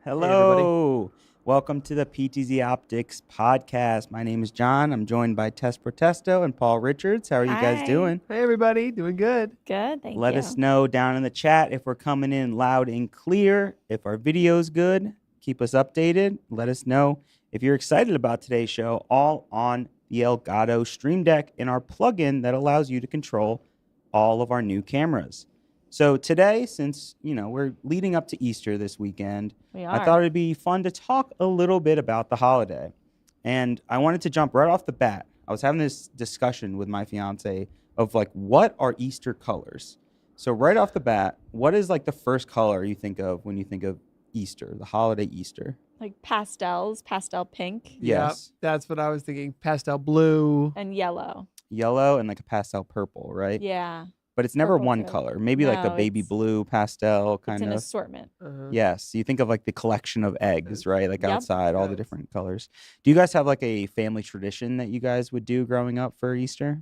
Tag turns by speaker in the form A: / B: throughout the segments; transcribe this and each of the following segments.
A: Hello. Welcome to the PTZOptics podcast. My name is John. I'm joined by Tess Protesto and Paul Richards. How are you guys doing?
B: Hey, everybody. Doing good.
C: Good, thank you.
A: Let us know down in the chat if we're coming in loud and clear. If our video's good, keep us updated. Let us know if you're excited about today's show, all on the Elgato Stream Deck and our plugin that allows you to control all of our new cameras. So today, since, we're leading up to Easter this weekend, I thought it'd be fun to talk a little bit about the holiday. And I wanted to jump right off the bat. I was having this discussion with my fiance of what are Easter colors? So right off the bat, what is the first color you think of when you think of Easter, the holiday Easter?
C: Like pastels, pastel pink.
A: Yes.
B: Yep, that's what I was thinking. Pastel blue.
C: And yellow.
A: Yellow and a pastel purple, right?
C: Yeah.
A: But it's never
C: Purple
A: one
C: too.
A: color. Maybe a baby blue pastel kind
C: It's
A: of.
C: an assortment.
A: Yes. You think of the collection of eggs, right?
C: Yep.
A: Outside, all the different colors. Do you guys have a family tradition that you guys would do growing up for Easter?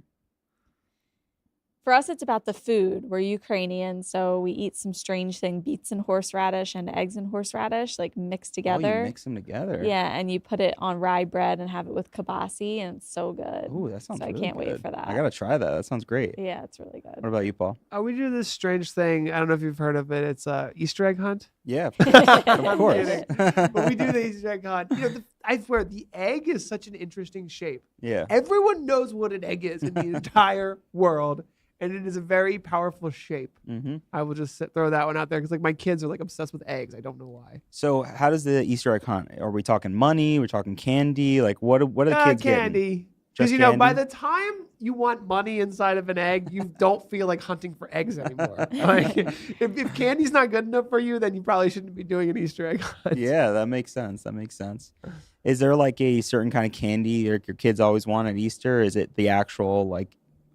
C: For us, it's about the food. We're Ukrainian, so we eat some strange thing, beets and horseradish and eggs and horseradish, mixed together.
A: Oh, you mix them together.
C: Yeah, and you put it on rye bread and have it with kibasi, and it's so good.
A: Ooh, that sounds
C: So
A: really
C: I can't
A: good.
C: wait for that.
A: I got to try that. That sounds great.
C: Yeah, it's really good.
A: What about you, Paul?
B: We do this strange thing. I don't know if you've heard of it. It's a Easter egg hunt.
A: Yeah,
B: I'm
A: of course.
B: kidding. But we do the Easter egg hunt. I swear, the egg is such an interesting shape.
A: Yeah.
B: Everyone knows what an egg is in the entire world. And it is a very powerful shape.
A: Mm-hmm.
B: I will just throw that one out there because my kids are obsessed with eggs. I don't know why.
A: So how does the Easter egg hunt? Are we talking money? We're talking candy? What are the kids getting?
B: Candy.
A: Just
B: Because by
A: candy?
B: the time you want money inside of an egg, you don't feel like hunting for eggs anymore. If candy's not good enough for you, then you probably shouldn't be doing an Easter egg hunt.
A: Yeah, that makes sense. Is there a certain kind of candy your kids always want at Easter? Is it the actual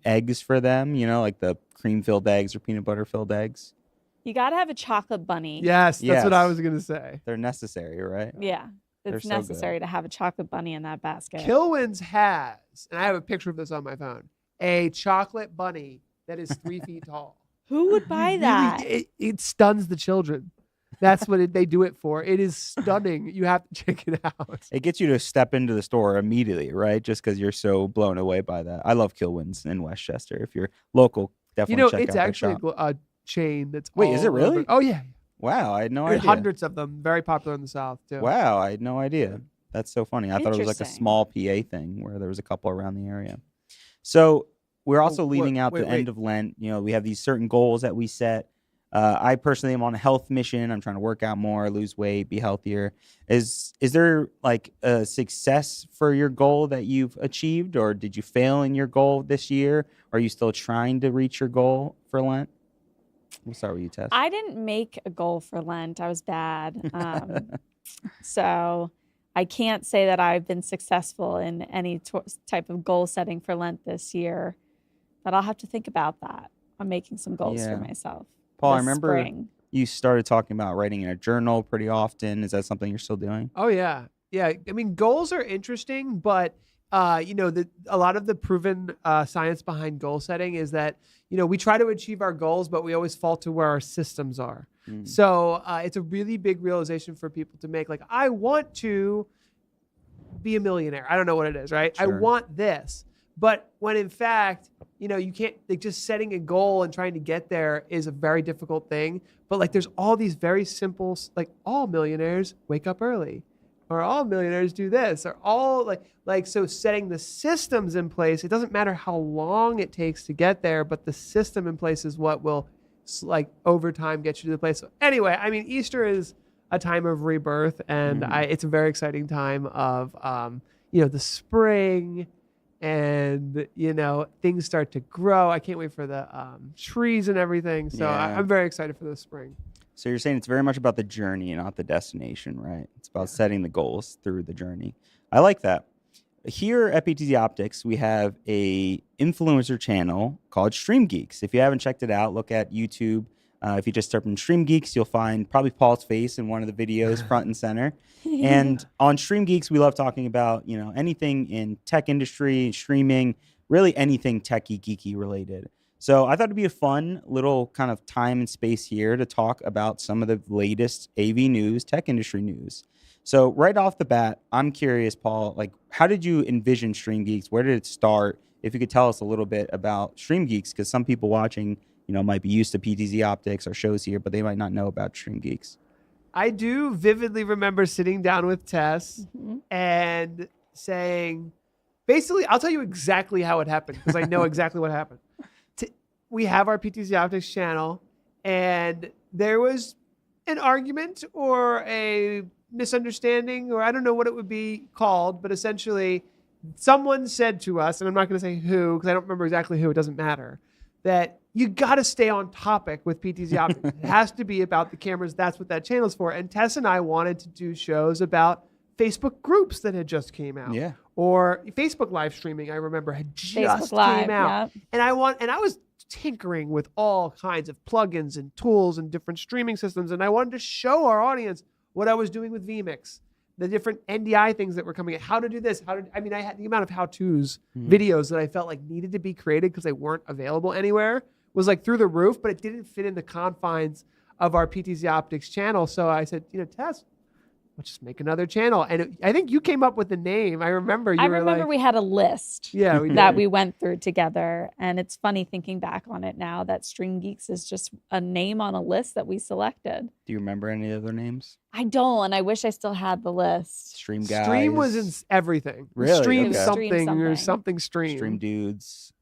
A: eggs for them? The cream-filled eggs or peanut butter-filled eggs?
C: You got to have a chocolate bunny.
B: Yes, that's what I
A: Yes.
B: was going to say.
A: They're necessary, right?
C: Yeah.
A: They're
C: It's
A: so good.
C: necessary to have a chocolate bunny in that basket.
B: Kilwins has, and I have a picture of this on my phone, a chocolate bunny that is 3 feet tall.
C: Who would buy that?
B: It stuns the children. That's what they do it for. It is stunning. You have to check it out.
A: It gets you to step into the store immediately, right? Just because you're so blown away by that. I love Kilwins in Westchester. If you're local, definitely check
B: It's
A: out their
B: actually
A: shop.
B: a chain that's
A: Wait, is it
B: all
A: really?
B: over- Oh, yeah.
A: Wow, I had no
B: There's
A: idea.
B: hundreds of them. Very popular in the South, too.
A: Wow, I had no idea. That's so funny. I thought it was a
C: Interesting.
A: small PA thing where there was a couple around the area. So we're also leaving out the end of Lent. We have these certain goals that we set. I personally am on a health mission. I'm trying to work out more, lose weight, be healthier. Is there a success for your goal that you've achieved, or did you fail in your goal this year? Are you still trying to reach your goal for Lent? We'll start with you, Tess.
C: I didn't make a goal for Lent. I was bad. So I can't say that I've been successful in any type of goal setting for Lent this year, but I'll have to think about that. I'm making some goals for myself.
A: Paul, I
C: this
A: remember
C: spring.
A: you started talking about writing in a journal pretty often. Is that something you're still doing?
B: Oh, yeah. Yeah. I mean, goals are interesting, but, a lot of the proven science behind goal setting is that, we try to achieve our goals, but we always fall to where our systems are.
A: Mm.
B: So it's a really big realization for people to make. I want to be a millionaire. I don't know what it is, right? I
A: Sure.
B: want this. But when in fact, you can't, just setting a goal and trying to get there is a very difficult thing. But there's all these very simple, all millionaires wake up early, or all millionaires do this, or all so setting the systems in place. It doesn't matter how long it takes to get there, but the system in place is what will over time get you to the place. So anyway, I mean, Easter is a time of rebirth, and it's a very exciting time of, the spring. And things start to grow. I can't wait for the trees and everything. So
A: Yeah.
B: I'm very excited for the spring.
A: So you're saying it's very much about the journey and not the destination, right? It's about setting the goals through the journey. I like that. Here at PTZOptics, we have a influencer channel called Stream Geeks. If you haven't checked it out, look at YouTube. If you just type in Stream Geeks, you'll find probably Paul's face in one of the videos front and center. And on Stream Geeks, we love talking about, anything in tech industry, streaming, really anything techie, geeky related. So I thought it'd be a fun little kind of time and space here to talk about some of the latest AV news, tech industry news. So right off the bat, I'm curious, Paul, like how did you envision Stream Geeks? Where did it start? If you could tell us a little bit about Stream Geeks, because some people watching, might be used to PTZOptics or shows here, but they might not know about Stream Geeks.
B: I do vividly remember sitting down with Tess and saying, basically, I'll tell you exactly how it happened because I know exactly what happened. We have our PTZOptics channel, and there was an argument or a misunderstanding, or I don't know what it would be called, but essentially someone said to us, and I'm not going to say who because I don't remember exactly who, it doesn't matter, that you got to stay on topic with PTZOptics. It has to be about the cameras. That's what that channel's for. And Tess and I wanted to do shows about Facebook groups that had just came out.
A: Yeah.
B: Or Facebook live streaming, I remember, had just
C: Facebook Live,
B: came out.
C: yep.
B: And I was tinkering with all kinds of plugins and tools and different streaming systems. And I wanted to show our audience what I was doing with vmix, the different NDI things that were coming out, how to do this, I had the amount of how-tos videos that I felt like needed to be created because they weren't available anywhere was like through the roof, but it didn't fit in the confines of our PTZOptics channel. So I said, Tess, let's just make another channel. And I think you came up with the name. I remember you were like,
C: we had a list
B: yeah, we did.
C: that we went through together. And it's funny thinking back on it now that Stream Geeks is just a name on a list that we selected.
A: Do you remember any other names?
C: I don't, and I wish I still had the list.
A: Stream Guys.
B: Stream was in everything.
A: Really?
B: Stream
A: Okay.
B: something or
C: Stream
B: something stream.
A: Stream Dudes,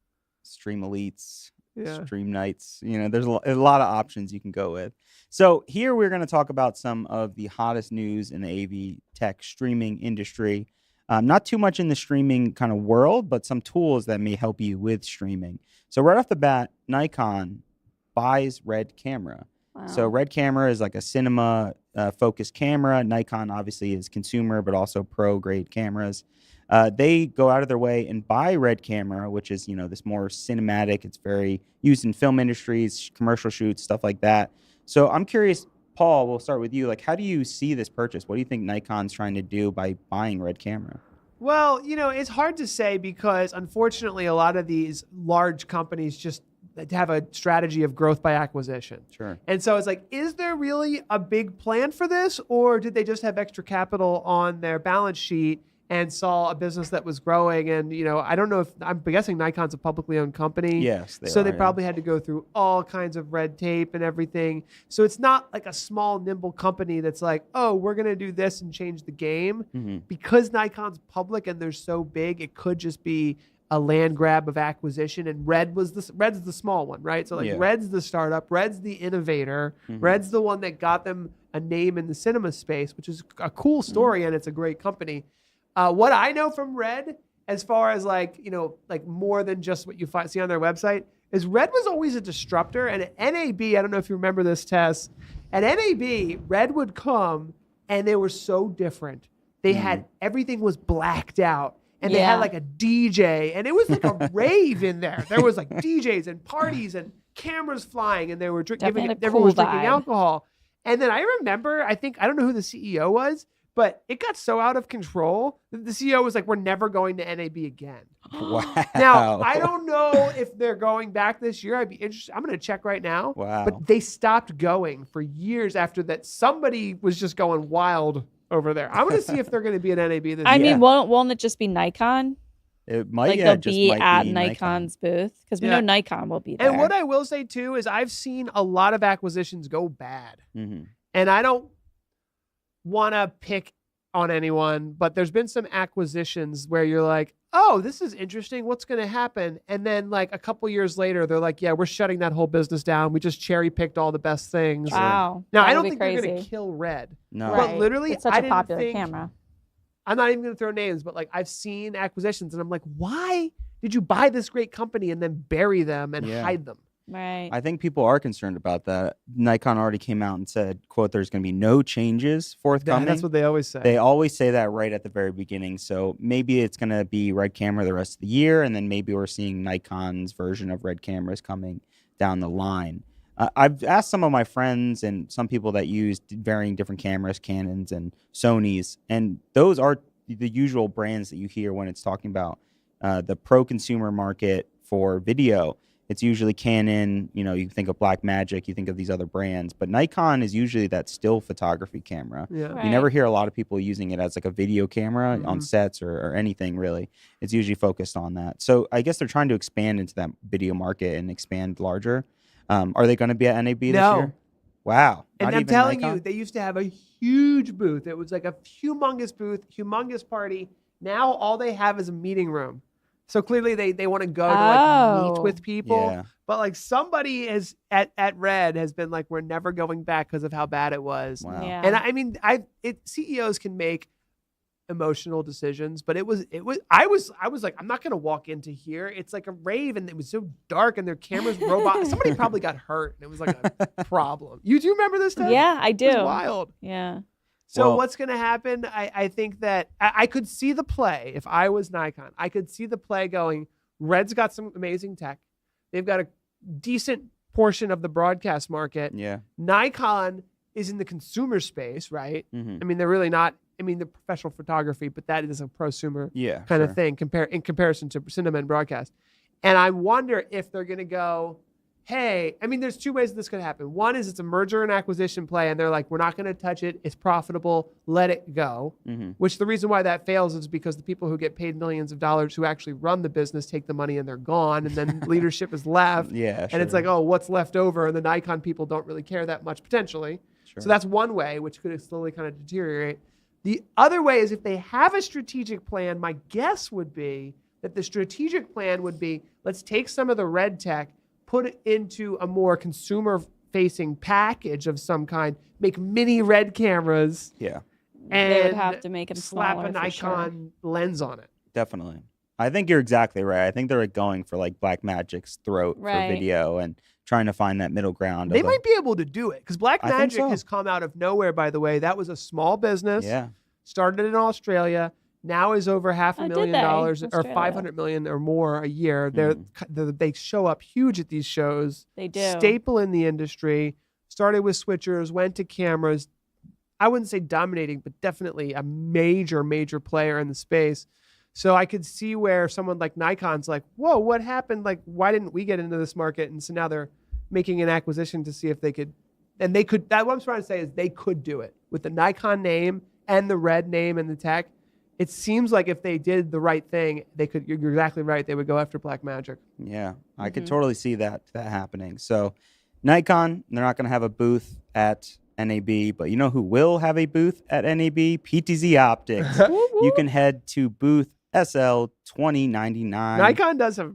A: Stream Elites,
B: Yeah.
A: Stream Nights. There's a lot of options you can go with. So here we're going to talk about some of the hottest news in the AV tech streaming industry. Not too much in the streaming kind of world, but some tools that may help you with streaming. So right off the bat, Nikon buys Red Camera.
C: Wow.
A: So Red Camera is like a cinema focused camera. Nikon obviously is consumer, but also pro grade cameras. They go out of their way and buy Red Camera, which is, this more cinematic. It's very used in film industries, commercial shoots, stuff like that. So I'm curious, Paul, we'll start with you. Like, how do you see this purchase? What do you think Nikon's trying to do by buying Red Camera?
B: Well, it's hard to say because unfortunately a lot of these large companies just have a strategy of growth by acquisition.
A: Sure.
B: And so it's like, is there really a big plan for this, or did they just have extra capital on their balance sheet and saw a business that was growing? And, I don't know if, I'm guessing Nikon's a publicly owned company.
A: Yes,
B: they probably had to go through all kinds of red tape and everything. So it's not like a small, nimble company that's like, oh, we're going to do this and change the game.
A: Mm-hmm.
B: Because Nikon's public and they're so big, it could just be a land grab of acquisition. And Red's the small one, right? So Red's the startup, Red's the innovator, Red's the one that got them a name in the cinema space, which is a cool story and it's a great company. What I know from Red, as far as like more than just what you see on their website, is Red was always a disruptor. And at NAB, I don't know if you remember this, Tess, at NAB, Red would come and they were so different. They had, everything was blacked out. And they had like a DJ, and it was like a rave in there. There was like DJs and parties and cameras flying, and they were everyone was drinking alcohol. And then I remember, I don't know who the CEO was, but it got so out of control that the CEO was like, we're never going to NAB again.
A: Wow.
B: Now, I don't know if they're going back this year. I'd be interested. I'm going to check right now.
A: Wow.
B: But they stopped going for years after that. Somebody was just going wild over there. I'm going to see if they're going to be at NAB this year.
C: I mean, won't it just be Nikon?
A: It might,
C: like they'll be at Nikon's booth because we know Nikon will be there.
B: And what I will say too is I've seen a lot of acquisitions go bad, and I don't want to pick on anyone, but there's been some acquisitions where you're like, oh, this is interesting. What's going to happen? And then like a couple years later, they're like, yeah, we're shutting that whole business down. We just cherry picked all the best things.
C: Wow.
B: Now, I don't think they're going to kill Red.
A: No.
B: But literally,
C: it's such a popular camera.
B: I'm not even going to throw names, but like I've seen acquisitions and I'm like, why did you buy this great company and then bury them and hide them?
C: Right.
A: I think people are concerned about that. Nikon already came out and said, quote, there's going to be no changes forthcoming.
B: That's what they always say.
A: They always say that right at the very beginning. So maybe it's going to be Red Camera the rest of the year, and then maybe we're seeing Nikon's version of Red Cameras coming down the line. I've asked some of my friends and some people that use varying different cameras, Canons and Sonys, and those are the usual brands that you hear when it's talking about the pro-consumer market for video. It's usually Canon, you think of Blackmagic, you think of these other brands, but Nikon is usually that still photography camera.
B: Yeah.
C: Right.
A: You never hear a lot of people using it as like a video camera on sets or anything really. It's usually focused on that. So I guess they're trying to expand into that video market and expand larger. Are they going to be at NAB this year? Wow.
B: And
A: Not
B: I'm
A: even
B: telling
A: Nikon?
B: you, they used to have a huge booth. It was like a humongous booth, humongous party. Now all they have is a meeting room. So clearly they want to go to like meet with people.
A: Yeah.
B: But like somebody is at Red has been like, we're never going back because of how bad it was.
A: Wow.
C: Yeah.
B: And I mean, CEOs can make emotional decisions, but I was like, I'm not gonna walk into here. It's like a rave, and it was so dark, and their cameras robot. Somebody probably got hurt, and it was like a problem. Do you remember this time?
C: Yeah, I do.
B: It was wild.
C: Yeah.
B: So
A: Well-
B: what's gonna happen? I think that I could see the play if I was Nikon. I could see the play going. Red's got some amazing tech. They've got a decent portion of the broadcast market.
A: Yeah.
B: Nikon is in the consumer space, right?
A: Mhm.
B: I mean, they're really not. I mean, the professional photography, but that is a prosumer
A: Yeah.
B: kind
A: sure.
B: of thing in comparison to cinema and broadcast. And I wonder if they're going to go, hey, I mean, there's two ways this could happen. One is it's a merger and acquisition play, and they're like, we're not going to touch it. It's profitable. Let it go.
A: Mhm.
B: Which the reason why that fails is because the people who get paid millions of dollars who actually run the business take the money and they're gone, and then leadership is left.
A: Yeah.
B: And it's like, oh, what's left over? And the Nikon people don't really care that much potentially.
A: Sure.
B: So that's one way, which could slowly kind of deteriorate. The other way is if they have a strategic plan, my guess would be that the strategic plan would be, let's take some of the Red tech, put it into a more consumer-facing package of some kind, make mini Red cameras,
A: Yeah.
B: and
C: They would have to make them
B: slap
C: smaller
B: a
C: for sure.
B: Nikon lens on it.
A: Definitely. I think you're exactly right. I think they're going for like Blackmagic's throat
C: Right.
A: for video and trying to find that middle ground.
B: They
A: of
B: might be able to do it because
A: I think
B: Blackmagic
A: so.
B: has come out of nowhere, by the way. That was a small business.
A: Yeah.
B: Started in Australia, now is over $500
C: Oh, did
B: million
C: they?
B: or
C: Australia.
B: 500 million or more a year. They show up huge at these shows.
C: They do.
B: Staple in the industry. Started with switchers, went to cameras. I wouldn't say dominating, but definitely a major player in the space. So I could see where someone like Nikon's like, whoa, what happened? Like, why didn't we get into this market? And so now they're making an acquisition to see if they could. And they could. That what I'm trying to say is they could do it with the Nikon name and the Red name and the tech. It seems like if they did the right thing, they could. You're exactly right. They would go after Blackmagic.
A: Yeah. I could totally see that happening. So Nikon, they're not going to have a booth at NAB, but you know who will have a booth at NAB? PTZOptics. You can head to booth SL 2099.
B: Nikon does have.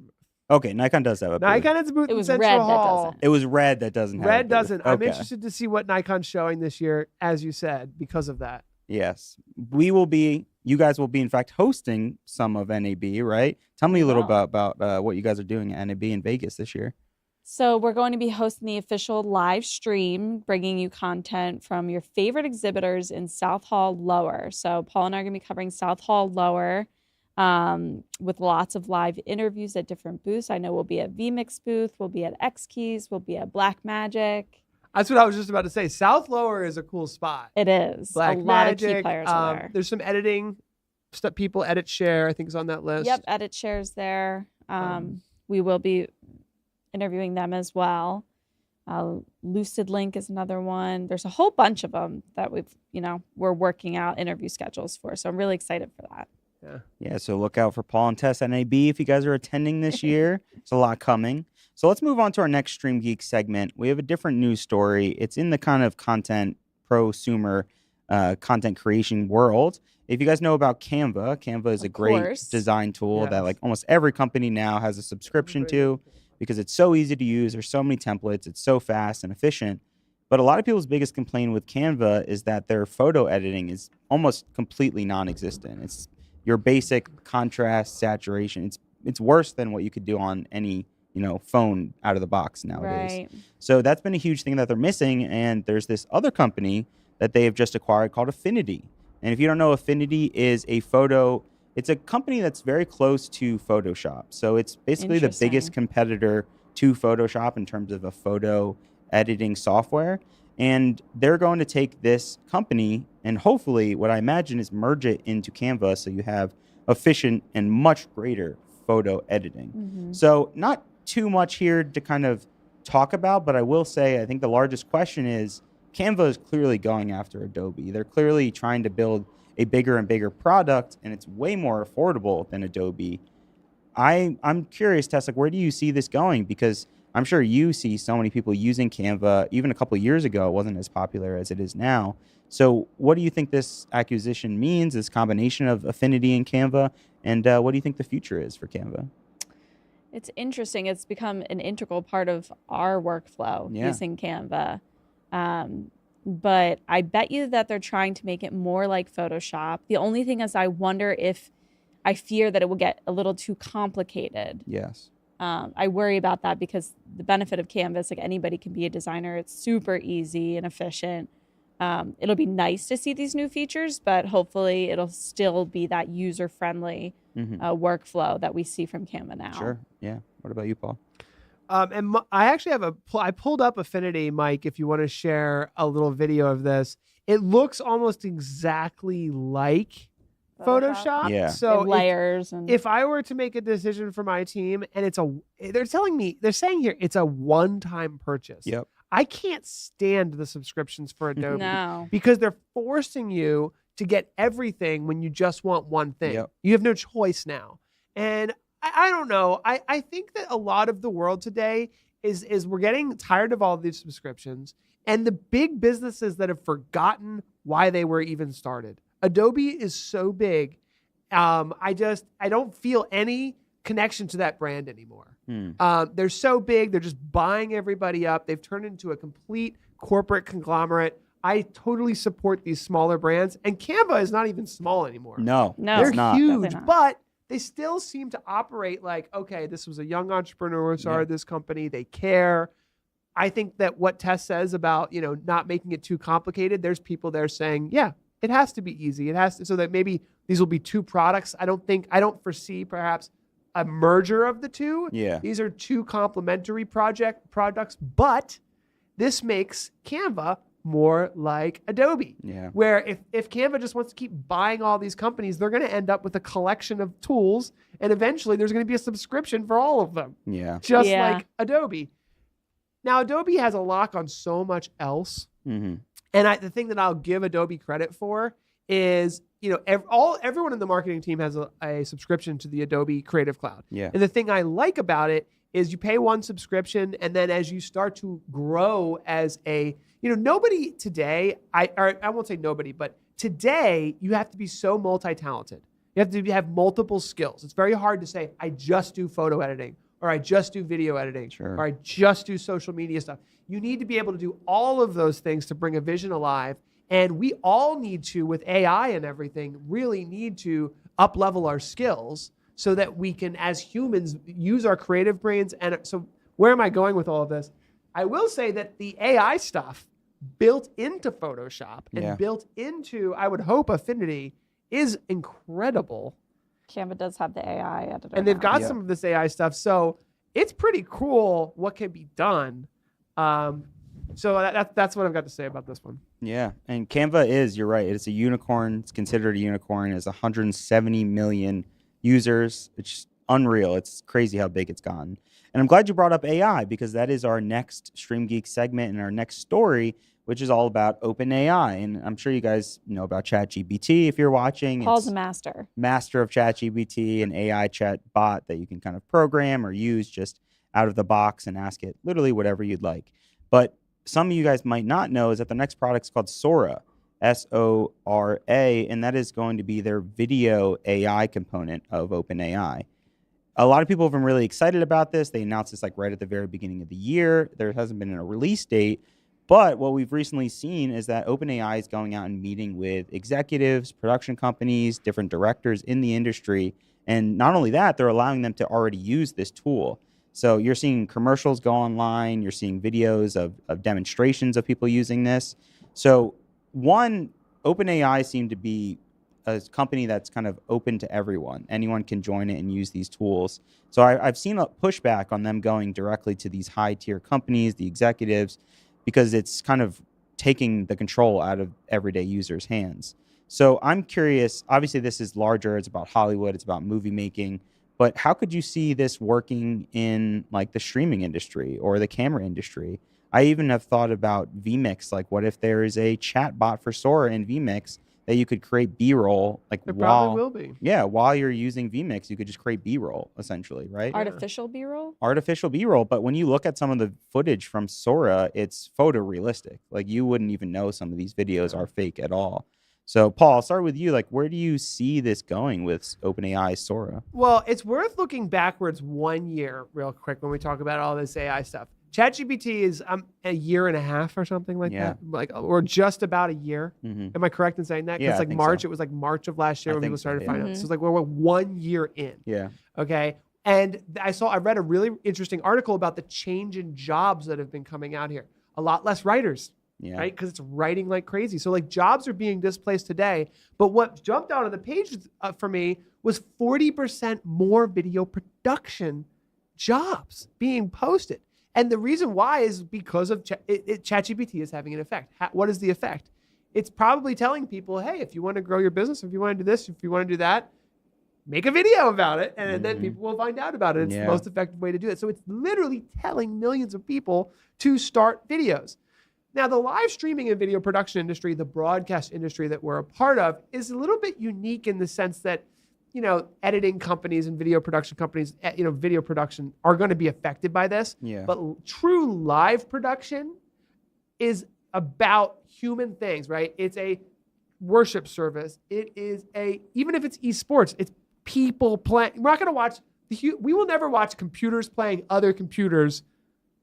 A: Okay, Nikon does have a booth.
B: Nikon has a booth
C: It
B: in
C: was
B: Central
C: Red that
B: Hall.
C: doesn't.
A: It was Red that doesn't have a
B: Red
A: booth.
B: doesn't. I'm
A: Okay.
B: interested to see what Nikon's showing this year, as you said, because of that.
A: Yes. You guys will be, in fact, hosting some of NAB, right? Tell me a little
C: Wow.
A: about what you guys are doing at NAB in Vegas this year.
C: So we're going to be hosting the official live stream, bringing you content from your favorite exhibitors in South Hall Lower. So Paul and I are going to be covering South Hall Lower with lots of live interviews at different booths. I know we'll be at vmix booth, we'll be at X Keys, we'll be at Blackmagic.
B: That's what I was just about to say. South Lower is a cool spot.
C: It is. A lot of key players are there.
B: There's some editing stuff. People edit share, I think, is on that list.
C: Yep, Edit Shares there. We will be interviewing them as well. Loupedeck is another one. There's a whole bunch of them that we're working out interview schedules for. So I'm really excited for that.
A: Yeah, so look out for Paul and Tess at NAB if you guys are attending this year. There's a lot coming. So let's move on to our next Stream Geek segment. We have a different news story. It's in the kind of prosumer content creation world. If you guys know about Canva, Canva is a great design tool that like almost every company now has a subscription to because it's so easy to use. There's so many templates. It's so fast and efficient. But a lot of people's biggest complaint with Canva is that their photo editing is almost completely non-existent. It's your basic contrast, saturation. It's worse than what you could do on any phone out of the box nowadays.
C: Right.
A: So that's been a huge thing that they're missing. And there's this other company that they have just acquired called Affinity. And if you don't know, Affinity is it's a company that's very close to Photoshop. So it's basically the biggest competitor to Photoshop in terms of a photo editing software. And they're going to take this company and hopefully what I imagine is merge it into Canva so you have efficient and much greater photo editing. So not too much here to kind of talk about, but I will say I think the largest question is Canva is clearly going after Adobe. They're clearly trying to build a bigger and bigger product, and it's way more affordable than Adobe. I'm curious, Tess, like, where do you see this going? Because I'm sure you see so many people using Canva. Even a couple of years ago, it wasn't as popular as it is now. So what do you think this acquisition means, this combination of Affinity and Canva? And what do you think the future is for Canva?
C: It's interesting. It's become an integral part of our workflow using Canva. But I bet you that they're trying to make it more like Photoshop. The only thing is I fear that it will get a little too complicated.
A: Yes.
C: I worry about that because the benefit of Canva is like anybody can be a designer. It's super easy and efficient. It'll be nice to see these new features, but hopefully it'll still be that user-friendly workflow that we see from Canva now.
A: Sure. Yeah. What about you, Paul?
B: I actually have I pulled up Affinity, Mike, if you want to share a little video of this. It looks almost exactly like Photoshop.
A: Yeah.
B: So
C: layers.
B: If I were to make a decision for my team and they're saying here it's a one-time purchase.
A: Yep.
B: I can't stand the subscriptions for Adobe
C: No.
B: because they're forcing you to get everything when you just want one thing.
A: Yep.
B: You have no choice now. And I don't know. I think that a lot of the world today is we're getting tired of all of these subscriptions and the big businesses that have forgotten why they were even started. Adobe is so big. I don't feel any connection to that brand anymore. They're so big. They're just buying everybody up. They've turned into a complete corporate conglomerate. I totally support these smaller brands. And Canva is not even small anymore.
A: No,
B: They're
A: it's not.
B: huge,
C: not.
B: but they still seem to operate like, okay, this was a young entrepreneur who started this company. They care. I think that what Tess says about, not making it too complicated, there's people there saying, yeah, it has to be easy. It has to, so that maybe these will be two products. I don't foresee perhaps a merger of the two.
A: Yeah.
B: These are two complementary products, but this makes Canva more like Adobe.
A: Yeah.
B: Where if Canva just wants to keep buying all these companies, they're going to end up with a collection of tools, and eventually there's going to be a subscription for all of them.
A: Yeah.
B: Just like Adobe. Now, Adobe has a lock on so much else.
A: Mm-hmm.
B: And the thing that I'll give Adobe credit for is, everyone in the marketing team has a subscription to the Adobe Creative Cloud.
A: Yeah.
B: And the thing I like about it is you pay one subscription, and then as you start to grow as nobody today, I won't say nobody, but today you have to be so multi-talented. You have to have multiple skills. It's very hard to say, I just do photo editing, or I just do video editing, or I just do social media stuff. You need to be able to do all of those things to bring a vision alive. And we all need to, with AI and everything, really need to up-level our skills so that we can, as humans, use our creative brains. And so where am I going with all of this? I will say that the AI stuff built into Photoshop and built into, I would hope, Affinity is incredible.
C: Canva does have the AI editor.
B: And they've got some of this AI stuff. So it's pretty cool what can be done. So that's what I've got to say about this one.
A: Yeah. And Canva is, you're right, it's a unicorn. It's considered a unicorn. It has 170 million users. It's unreal. It's crazy how big it's gotten. And I'm glad you brought up AI because that is our next Stream Geek segment and our next story, which is all about OpenAI. And I'm sure you guys know about ChatGPT if you're watching.
C: Paul's
A: it's
C: a master.
A: Master of ChatGPT, an AI chat bot that you can kind of program or use just out of the box and ask it literally whatever you'd like. But some of you guys might not know is that the next product is called Sora, S-O-R-A, and that is going to be their video AI component of OpenAI. A lot of people have been really excited about this. They announced this like right at the very beginning of the year. There hasn't been a release date, but what we've recently seen is that OpenAI is going out and meeting with executives, production companies, different directors in the industry, and not only that, they're allowing them to already use this tool. So you're seeing commercials go online. You're seeing videos of demonstrations of people using this. So one, OpenAI seemed to be a company that's kind of open to everyone. Anyone can join it and use these tools. So I've seen a pushback on them going directly to these high-tier companies, the executives, because it's kind of taking the control out of everyday users' hands. So I'm curious. Obviously, this is larger. It's about Hollywood. It's about movie making. But how could you see this working in like the streaming industry or the camera industry? I even have thought about vmix. Like, what if there is a chat bot for Sora in vmix that you could create B-roll like
B: There
A: while
B: probably will be.
A: yeah, while you're using vmix, you could just create B-roll essentially, right?
C: Artificial B-roll?
A: Artificial B-roll. But when you look at some of the footage from Sora, it's photorealistic. Like, you wouldn't even know some of these videos are fake at all. So, Paul, I'll start with you. Like, where do you see this going with OpenAI Sora?
B: Well, it's worth looking backwards 1 year real quick when we talk about all this AI stuff. ChatGPT is a year and a half or something like that, like, or just about a year.
A: Mm-hmm.
B: Am I correct in saying that? Because
A: Yeah, I
B: like
A: think
B: March,
A: so.
B: it was like March of last year
A: I
B: when
A: think
B: people
A: so,
B: started
A: yeah.
B: finding out.
C: Mhm.
B: So it's like we're 1 year in.
A: Yeah.
B: Okay. And I read a really interesting article about the change in jobs that have been coming out here. A lot less writers,
A: Yeah.
B: right? Because it's writing like crazy. So like jobs are being displaced today. But what jumped out on the page for me was 40% more video production jobs being posted. And the reason why is because of ChatGPT is having an effect. What is the effect? It's probably telling people, hey, if you want to grow your business, if you want to do this, if you want to do that, make a video about it, and then people will find out about it. It's the most effective way to do it. So it's literally telling millions of people to start videos. Now, the live streaming and video production industry, the broadcast industry that we're a part of, is a little bit unique in the sense that, you know, editing companies and video production companies, you know, video production are going to be affected by this.
A: Yeah.
B: But true live production is about human things, right? It's a worship service. It is even if it's esports, it's people playing. We're not going to watch we will never watch computers playing other computers,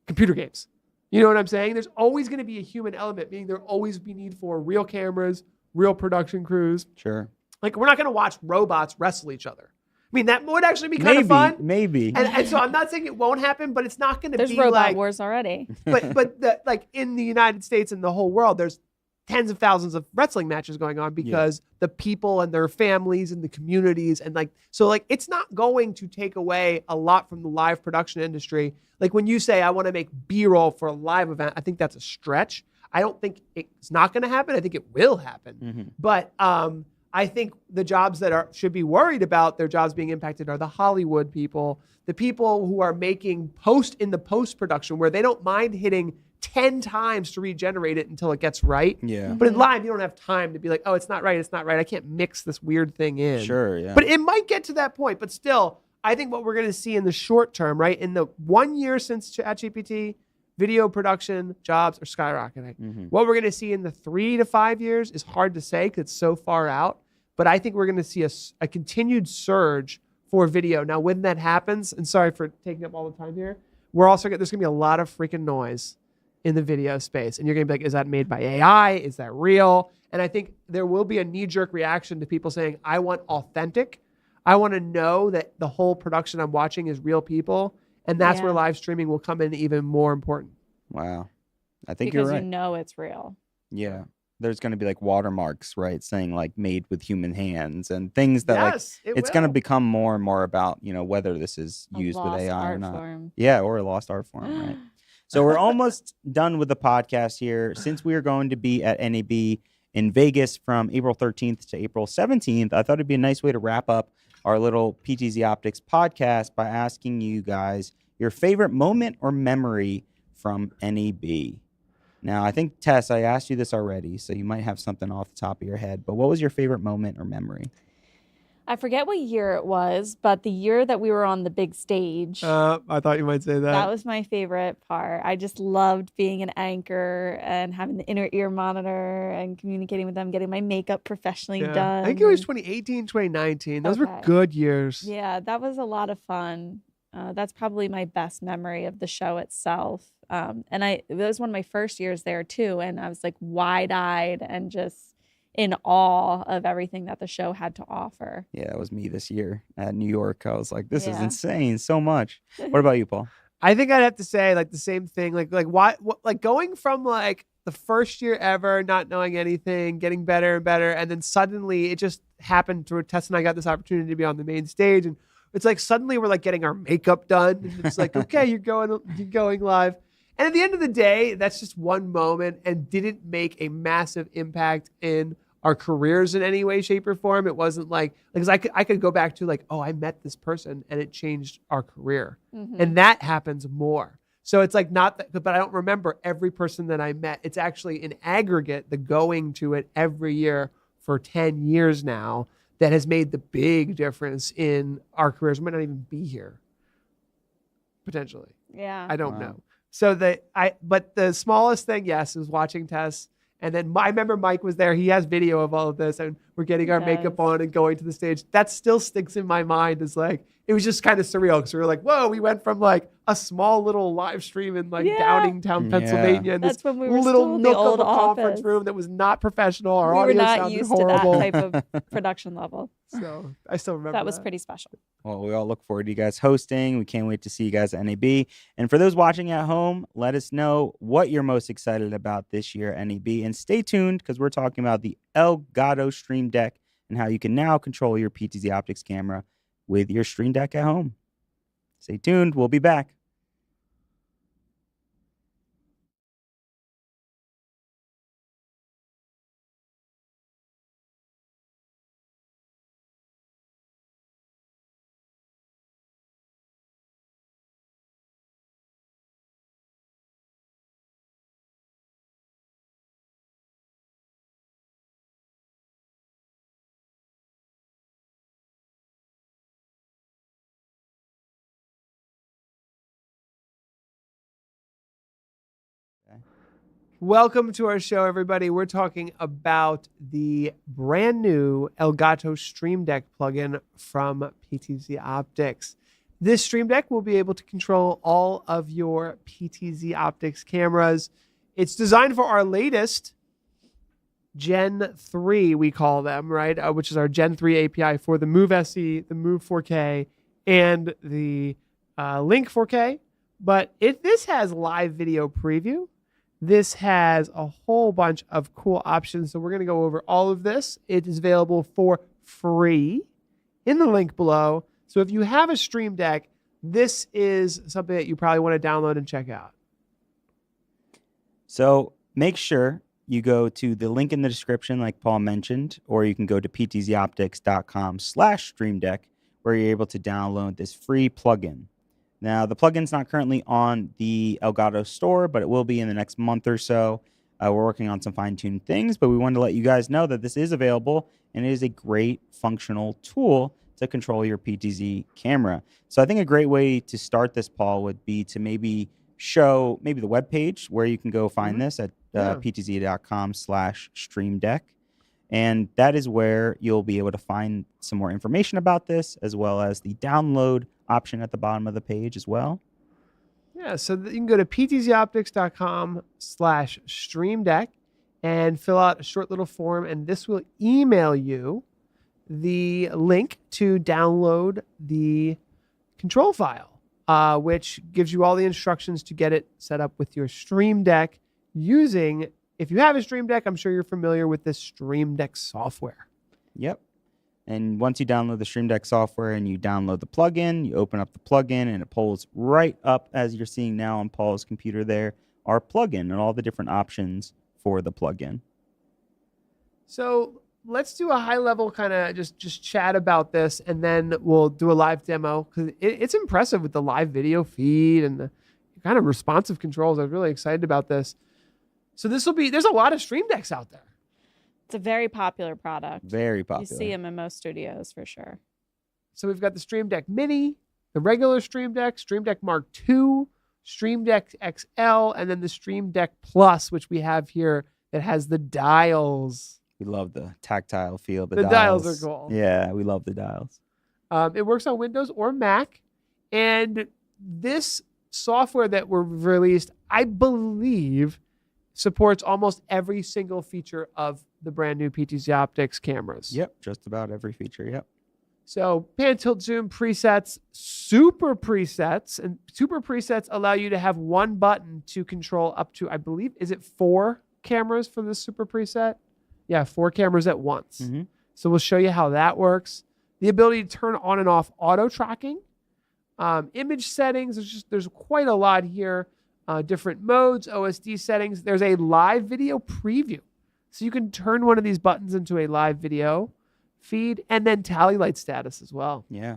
B: computer games. You know what I'm saying? There's always going to be a human element, meaning there'll always be need for real cameras, real production crews.
A: Sure.
B: Like, we're not going to watch robots wrestle each other. I mean, that would actually be kind of fun.
A: Maybe.
B: And so I'm not saying it won't happen, but it's not going to be
C: There's robot
B: like
C: wars already.
B: but like in the United States and the whole world, there's tens of thousands of wrestling matches going on because the people and their families and the communities and like, so like, it's not going to take away a lot from the live production industry. Like when you say, I want to make B-roll for a live event, I think that's a stretch. I don't think it's not going to happen. I think it will happen.
A: Mm-hmm.
B: But I think the jobs that should be worried about their jobs being impacted are the Hollywood people, the people who are making post-production where they don't mind hitting 10 times to regenerate it until it gets right.
A: Yeah.
B: But in live, you don't have time to be like, oh, it's not right. I can't mix this weird thing in.
A: Sure, yeah.
B: But it might get to that point. But still, I think what we're going to see in the short term, right, in the 1 year since ChatGPT, video production jobs are skyrocketing.
A: Mm-hmm.
B: What we're going to see in the 3 to 5 years is hard to say because it's so far out. But I think we're going to see a continued surge for video. Now, when that happens, and sorry for taking up all the time here, there's going to be a lot of freaking noise in the video space. And you're going to be like, is that made by AI? Is that real? And I think there will be a knee-jerk reaction to people saying, I want authentic. I want to know that the whole production I'm watching is real people. And that's where live streaming will come in even more important.
A: Wow. I think
C: because
A: you're right.
C: you know it's real.
A: Yeah. There's going to be like watermarks, right? Saying like made with human hands and things that it's going to become more and more about, you know, whether this is used with AI or not.
C: Form.
A: Yeah. Or a lost art form, right? So we're almost done with the podcast here. Since we are going to be at NAB in Vegas from April 13th to April 17th, I thought it'd be a nice way to wrap up our little PTZOptics podcast by asking you guys your favorite moment or memory from NAB. Now, I think, Tess, I asked you this already, so you might have something off the top of your head, but what was your favorite moment or memory?
C: I forget what year it was, but the year that we were on the big stage.
B: I thought you might say that.
C: That was my favorite part. I just loved being an anchor and having the inner ear monitor and communicating with them, getting my makeup professionally done.
B: I think it was 2018, 2019. Those were good years.
C: Yeah, that was a lot of fun. That's probably my best memory of the show itself. And it was one of my first years there too. And I was like wide-eyed and just in awe of everything that the show had to offer.
A: Yeah, it was me this year at New York. I was like, this is insane, so much. What about you, Paul?
B: I think I'd have to say like the same thing. Like going from like the first year ever, not knowing anything, getting better and better, and then suddenly it just happened to where Tess and I got this opportunity to be on the main stage, and it's like suddenly we're like getting our makeup done, and it's like, okay, you're going live. And at the end of the day, that's just one moment and didn't make a massive impact in our careers in any way, shape, or form. It wasn't like, because I could go back to like, oh, I met this person and it changed our career. And that happens more. So it's like not that, but I don't remember every person that I met. It's actually in aggregate, the going to it every year for 10 years now that has made the big difference in our careers. We might not even be here, potentially.
C: Yeah.
B: I don't know. So but the smallest thing, yes, is watching Tess. And then I remember Mike was there. He has video of all of this, and we're getting our makeup on and going to the stage. That still sticks in my mind as like, it was just kind of surreal because we were like, whoa, we went from like a small little live stream in like Downingtown, Pennsylvania, in this
C: when we were
B: little
C: still in
B: nook
C: the old
B: of a conference
C: office.
B: room that was not professional. Our
C: We were
B: audio
C: not
B: sounded
C: used
B: horrible.
C: to that type of production level.
B: So I still remember
C: That was pretty special.
A: Well, we all look forward to you guys hosting. We can't wait to see you guys at NAB. And for those watching at home, let us know what you're most excited about this year at NAB. And stay tuned because we're talking about the Elgato Stream Deck and how you can now control your PTZOptics camera with your Stream Deck at home. Stay tuned. We'll be back.
B: Welcome to our show, everybody. We're talking about the brand new Elgato Stream Deck plugin from PTZOptics. This Stream Deck will be able to control all of your PTZOptics cameras. It's designed for our latest Gen 3, we call them, right? Which is our Gen 3 API for the Move SE, the Move 4K, and the Link 4K. But this has live video preview. This has a whole bunch of cool options. So we're going to go over all of this. It is available for free in the link below. So if you have a Stream Deck, this is something that you probably want to download and check out.
A: So make sure you go to the link in the description, like Paul mentioned, or you can go to ptzoptics.com/Stream Deck, where you're able to download this free plugin. Now, the plugin's not currently on the Elgato store, but it will be in the next month or so. We're working on some fine-tuned things, but we wanted to let you guys know that this is available, and it is a great functional tool to control your PTZ camera. So I think a great way to start this, Paul, would be to maybe show the webpage where you can go find this at ptz.com/Stream Deck. And that is where you'll be able to find some more information about this, as well as the download option at the bottom of the page as well.
B: Yeah, so you can go to ptzoptics.com/Stream Deck and fill out a short little form, and this will email you the link to download the control file, which gives you all the instructions to get it set up with your Stream Deck using, if you have a Stream Deck, I'm sure you're familiar with this Stream Deck software.
A: Yep. And once you download the Stream Deck software and you download the plugin, you open up the plugin and it pulls right up, as you're seeing now on Paul's computer there, our plugin and all the different options for the plugin.
B: So let's do a high level kind of just chat about this, and then we'll do a live demo, because it's impressive with the live video feed and the kind of responsive controls. I was really excited about this. So there's a lot of Stream Decks out there.
C: It's a very popular product.
A: Very popular.
C: You see them in most studios for sure.
B: So we've got the Stream Deck Mini, the regular Stream Deck, Stream Deck Mark II, Stream Deck XL, and then the Stream Deck Plus, which we have here that has the dials.
A: We love the tactile feel.
B: The dials are cool.
A: Yeah, we love the dials.
B: It works on Windows or Mac. And this software that we're released, I believe, supports almost every single feature of the brand new PTZOptics cameras.
A: Yep, just about every feature, yep.
B: So pan, tilt, zoom presets, super presets, and super presets allow you to have one button to control up to, I believe, is it 4 cameras for this super preset? Yeah, 4 cameras at once.
A: Mm-hmm.
B: So we'll show you how that works. The ability to turn on and off auto tracking, image settings. There's quite a lot here. Different modes, OSD settings. There's a live video preview. So you can turn one of these buttons into a live video feed and then tally light status as well.
A: Yeah.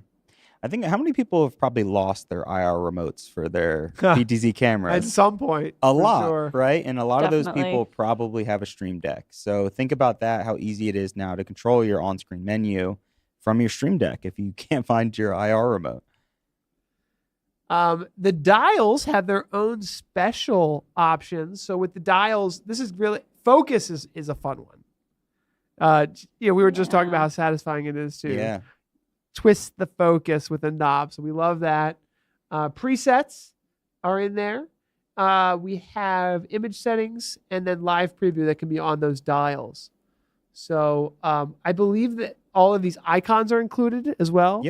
A: I think how many people have probably lost their IR remotes for their PTZ
B: At
A: cameras?
B: some point.
A: A
B: for
A: lot,
B: sure.
A: right? And a lot of those
C: Definitely.
A: people probably have a Stream Deck. So think about that, how easy it is now to control your on-screen menu from your Stream Deck if you can't find your IR remote.
B: The dials have their own special options. So with the dials, this is really focus is a fun one. We were just talking about
C: Yeah.
B: how satisfying it is to
A: Yeah.
B: twist the focus with a knob. So we love that. Presets are in there. We have image settings and then live preview that can be on those dials. So I believe that all of these icons are included as well.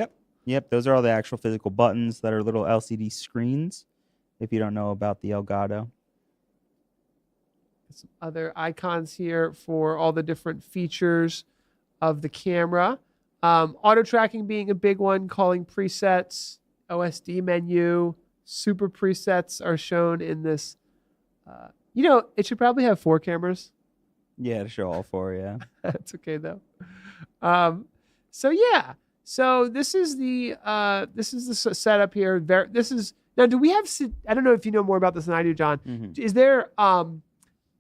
A: Yep. Those are all the actual physical buttons that are little LCD screens. If you don't know about the Elgato.
B: Some other icons here for all the different features of the camera. Auto tracking being a big one, calling presets, OSD menu, super presets are shown in this. It should probably have 4 cameras.
A: Yeah, to show all 4, yeah.
B: That's okay though. So this is the setup here. Now. Do we have? I don't know if you know more about this than I do, John.
A: Mhm.
B: Is there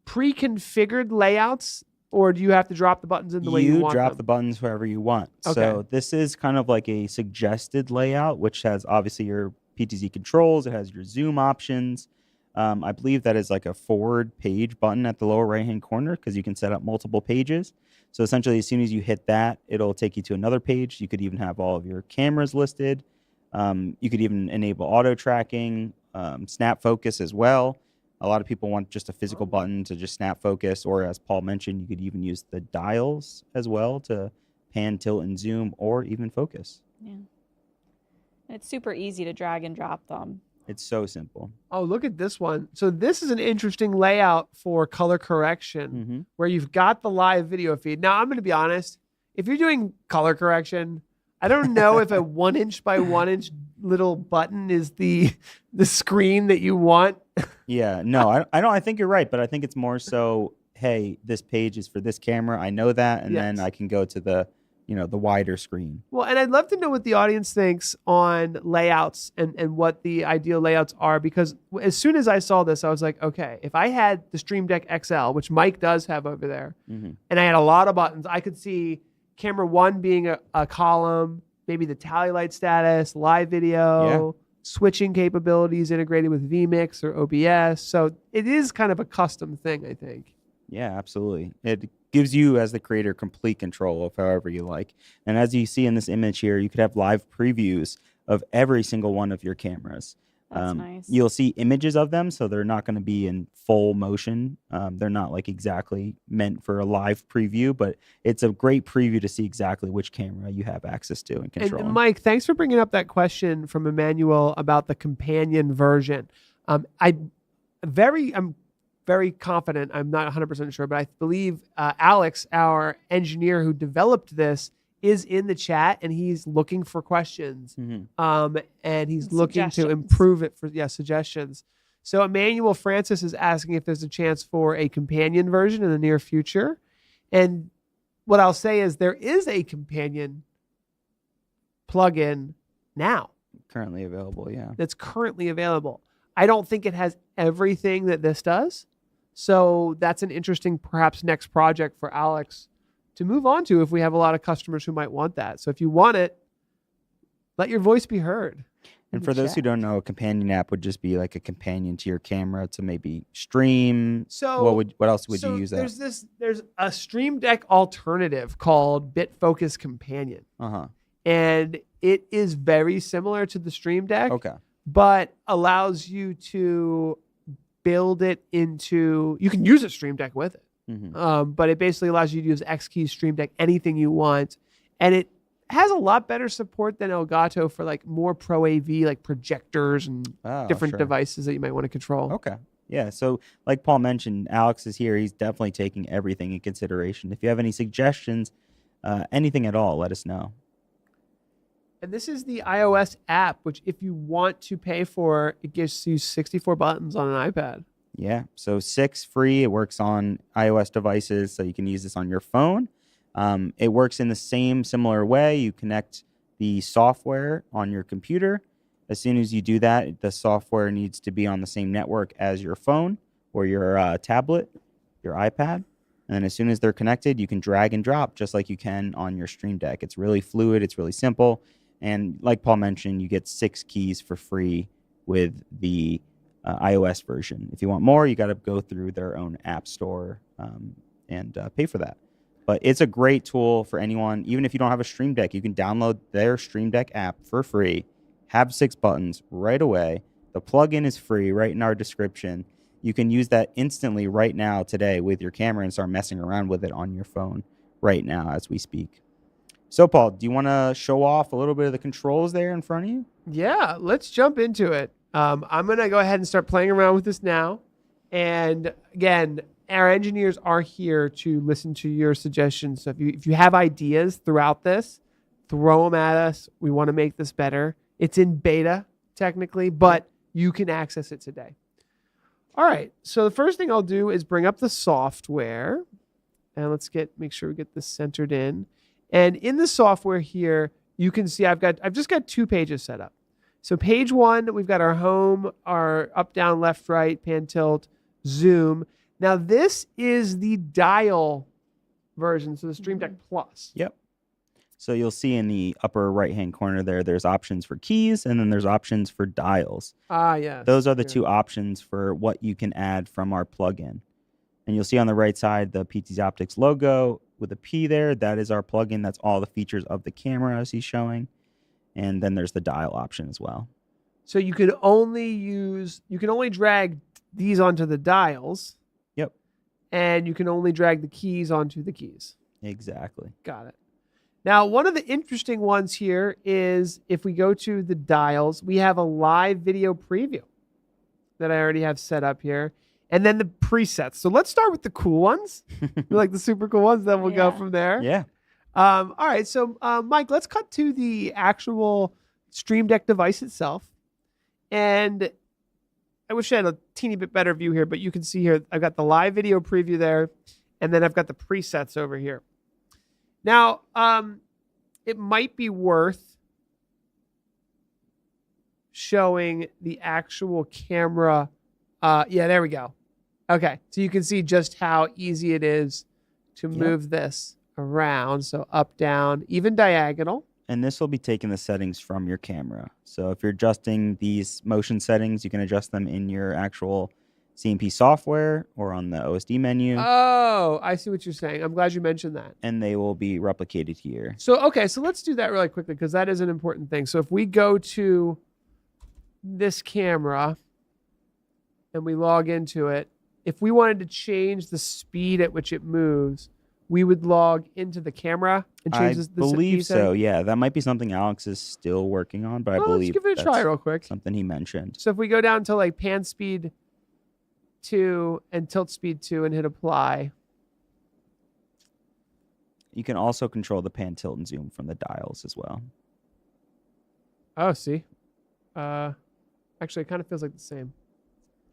B: pre-configured layouts, or do you have to drop the buttons in the way you want
A: drop
B: them?
A: the buttons wherever you want.
B: Okay.
A: So this is kind of like a suggested layout, which has obviously your PTZ controls. It has your zoom options. I believe that is like a forward page button at the lower right-hand corner because you can set up multiple pages. So essentially, as soon as you hit that, it'll take you to another page. You could even have all of your cameras listed. You could even enable auto tracking, snap focus as well. A lot of people want just a physical button to just snap focus, or as Paul mentioned, you could even use the dials as well to pan, tilt, and zoom, or even focus.
C: Yeah. It's super easy to drag and drop them.
A: It's so simple.
B: Oh, look at this one. So this is an interesting layout for color correction where you've got the live video feed. Now, I'm going to be honest. If you're doing color correction, I don't know if a 1 inch by 1 inch little button is the screen that you want.
A: Yeah, no, I don't. I think you're right, but I think it's more so, hey, this page is for this camera. I know that, and then
B: Yes.
A: I can go to the wider screen.
B: Well, and I'd love to know what the audience thinks on layouts and what the ideal layouts are, because as soon as I saw this, I was like, okay, if I had the Stream Deck XL, which Mike does have over there, and I had a lot of buttons, I could see camera 1 being a column, maybe the tally light status, live video, switching capabilities integrated with vmix or OBS. So it is kind of a custom thing, I think.
A: Yeah, absolutely. It gives you, as the creator, complete control of however you like. And as you see in this image here, you could have live previews of every single one of your cameras.
C: That's nice.
A: You'll see images of them, so they're not going to be in full motion. They're not like exactly meant for a live preview, but it's a great preview to see exactly which camera you have access to and control.
B: And Mike, thanks for bringing up that question from Emmanuel about the companion version. I'm very confident, I'm not 100% sure, but I believe Alex, our engineer who developed this, is in the chat and he's looking for questions. And he's looking to improve it for suggestions. So Emmanuel Francis is asking if there's a chance for a companion version in the near future. And what I'll say is there is a companion plugin now.
A: Currently available, yeah.
B: That's currently available. I don't think it has everything that this does. So that's an interesting, perhaps, next project for Alex to move on to if we have a lot of customers who might want that. So if you want it, let your voice be heard.
A: And for those who don't know, a companion app would just be like a companion to your camera to maybe stream.
B: So
A: what else would you use that?
B: There's a Stream Deck alternative called BitFocus Companion. And it is very similar to the Stream Deck.
A: Okay.
B: But allows you to build it into, you can use a Stream Deck with it. But it basically allows you to use X-Keys, Stream Deck, anything you want. And it has a lot better support than Elgato for like more Pro AV, like projectors and different devices that you might want to control.
A: Okay. Yeah. So like Paul mentioned, Alex is here. He's definitely taking everything in consideration. If you have any suggestions, anything at all, let us know.
B: And this is the iOS app, which if you want to pay for, it gives you 64 buttons on an iPad.
A: Yeah. So 6 free. It works on iOS devices, so you can use this on your phone. It works in the same similar way. You connect the software on your computer. As soon as you do that, the software needs to be on the same network as your phone or your tablet, your iPad. And then as soon as they're connected, you can drag and drop just like you can on your Stream Deck. It's really fluid. It's really simple. And like Paul mentioned, you get 6 keys for free with the iOS version. If you want more, you got to go through their own app store and pay for that. But it's a great tool for anyone. Even if you don't have a Stream Deck, you can download their Stream Deck app for free, have 6 buttons right away. The plugin is free right in our description. You can use that instantly right now today with your camera and start messing around with it on your phone right now as we speak. So, Paul, do you want to show off a little bit of the controls there in front of you?
B: Yeah, let's jump into it. I'm going to go ahead and start playing around with this now. And again, our engineers are here to listen to your suggestions. So if you have ideas throughout this, throw them at us. We want to make this better. It's in beta, technically, but you can access it today. All right, so the first thing I'll do is bring up the software. And let's make sure we get this centered in. And in the software here, you can see I've just got 2 pages set up. So page 1, we've got our home, our up, down, left, right, pan, tilt, zoom. Now this is the dial version, so the Stream Deck Plus.
A: Yep. So you'll see in the upper right-hand corner there's options for keys, and then there's options for dials.
B: Ah, yes.
A: Those are the 2 options for what you can add from our plugin. And you'll see on the right side the PTZOptics logo with a P there. That is our plugin. That's all the features of the camera as he's showing. And then there's the dial option as well.
B: So you can only drag these onto the dials.
A: Yep.
B: And you can only drag the keys onto the keys.
A: Exactly.
B: Got it. Now, one of the interesting ones here is if we go to the dials, we have a live video preview that I already have set up here. And then the presets. So let's start with the cool ones, like the super cool ones. Then we'll go from there.
A: Yeah.
B: All right. So, Mike, let's cut to the actual Stream Deck device itself. And I wish I had a teeny bit better view here, but you can see here, I've got the live video preview there. And then I've got the presets over here. Now, it might be worth showing the actual camera. Yeah, there we go. Okay, so you can see just how easy it is to move this around. So up, down, even diagonal.
A: And this will be taking the settings from your camera. So if you're adjusting these motion settings, you can adjust them in your actual CMP software or on the OSD menu.
B: Oh, I see what you're saying. I'm glad you mentioned that.
A: And they will be replicated here.
B: So, okay, so let's do that really quickly because that is an important thing. So if we go to this camera and we log into it, if we wanted to change the speed at which it moves, we would log into the camera and change the
A: believe
B: setting?
A: so, yeah. That might be something Alex is still working on, but I believe
B: let's give it a try real quick.
A: Something he mentioned.
B: So if we go down to like pan speed 2 and tilt speed 2 and hit apply.
A: You can also control the pan, tilt, and zoom from the dials as well.
B: Oh, see? Actually, it kind of feels like the same.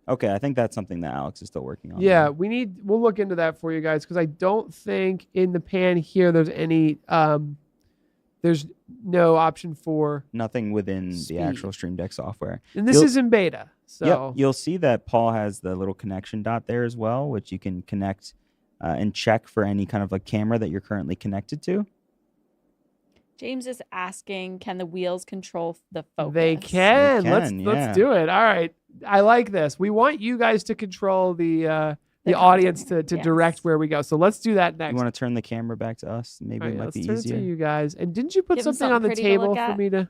A: Okay, I think that's something that Alex is still working on.
B: Yeah, we'll look into that for you guys because I don't think in the pan here there's any, there's no option for
A: nothing within
B: speed.
A: The actual Stream Deck software.
B: And this is in beta. So
A: yep, you'll see that Paul has the little connection dot there as well, which you can connect and check for any kind of like camera that you're currently connected to.
C: James is asking, can the wheels control the focus?
B: They can.
A: Yeah.
B: Let's do it. All right. I like this. We want you guys to control the audience to direct where we go. So let's do that next.
A: You want to turn the camera back to us? Maybe it might be easier.
B: Let's turn it to you guys. And didn't you put something on the table for me to?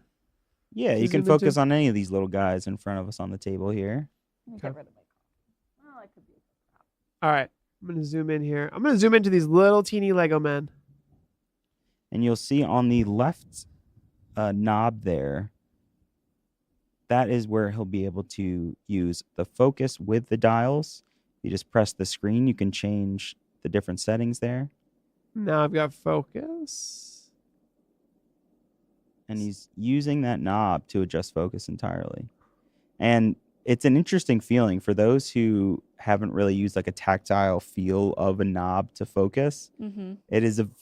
A: Yeah, you can focus on any of these little guys in front of us on the table here.
C: Get rid of my car. Oh, I could be.
B: All right. I'm going to zoom in here. I'm going to zoom into these little teeny Lego men.
A: And you'll see on the left knob there, that is where he'll be able to use the focus with the dials. You just press the screen. You can change the different settings there.
B: Now I've got focus.
A: And he's using that knob to adjust focus entirely. And it's an interesting feeling for those who haven't really used like a tactile feel of a knob to focus,
C: Mm-hmm.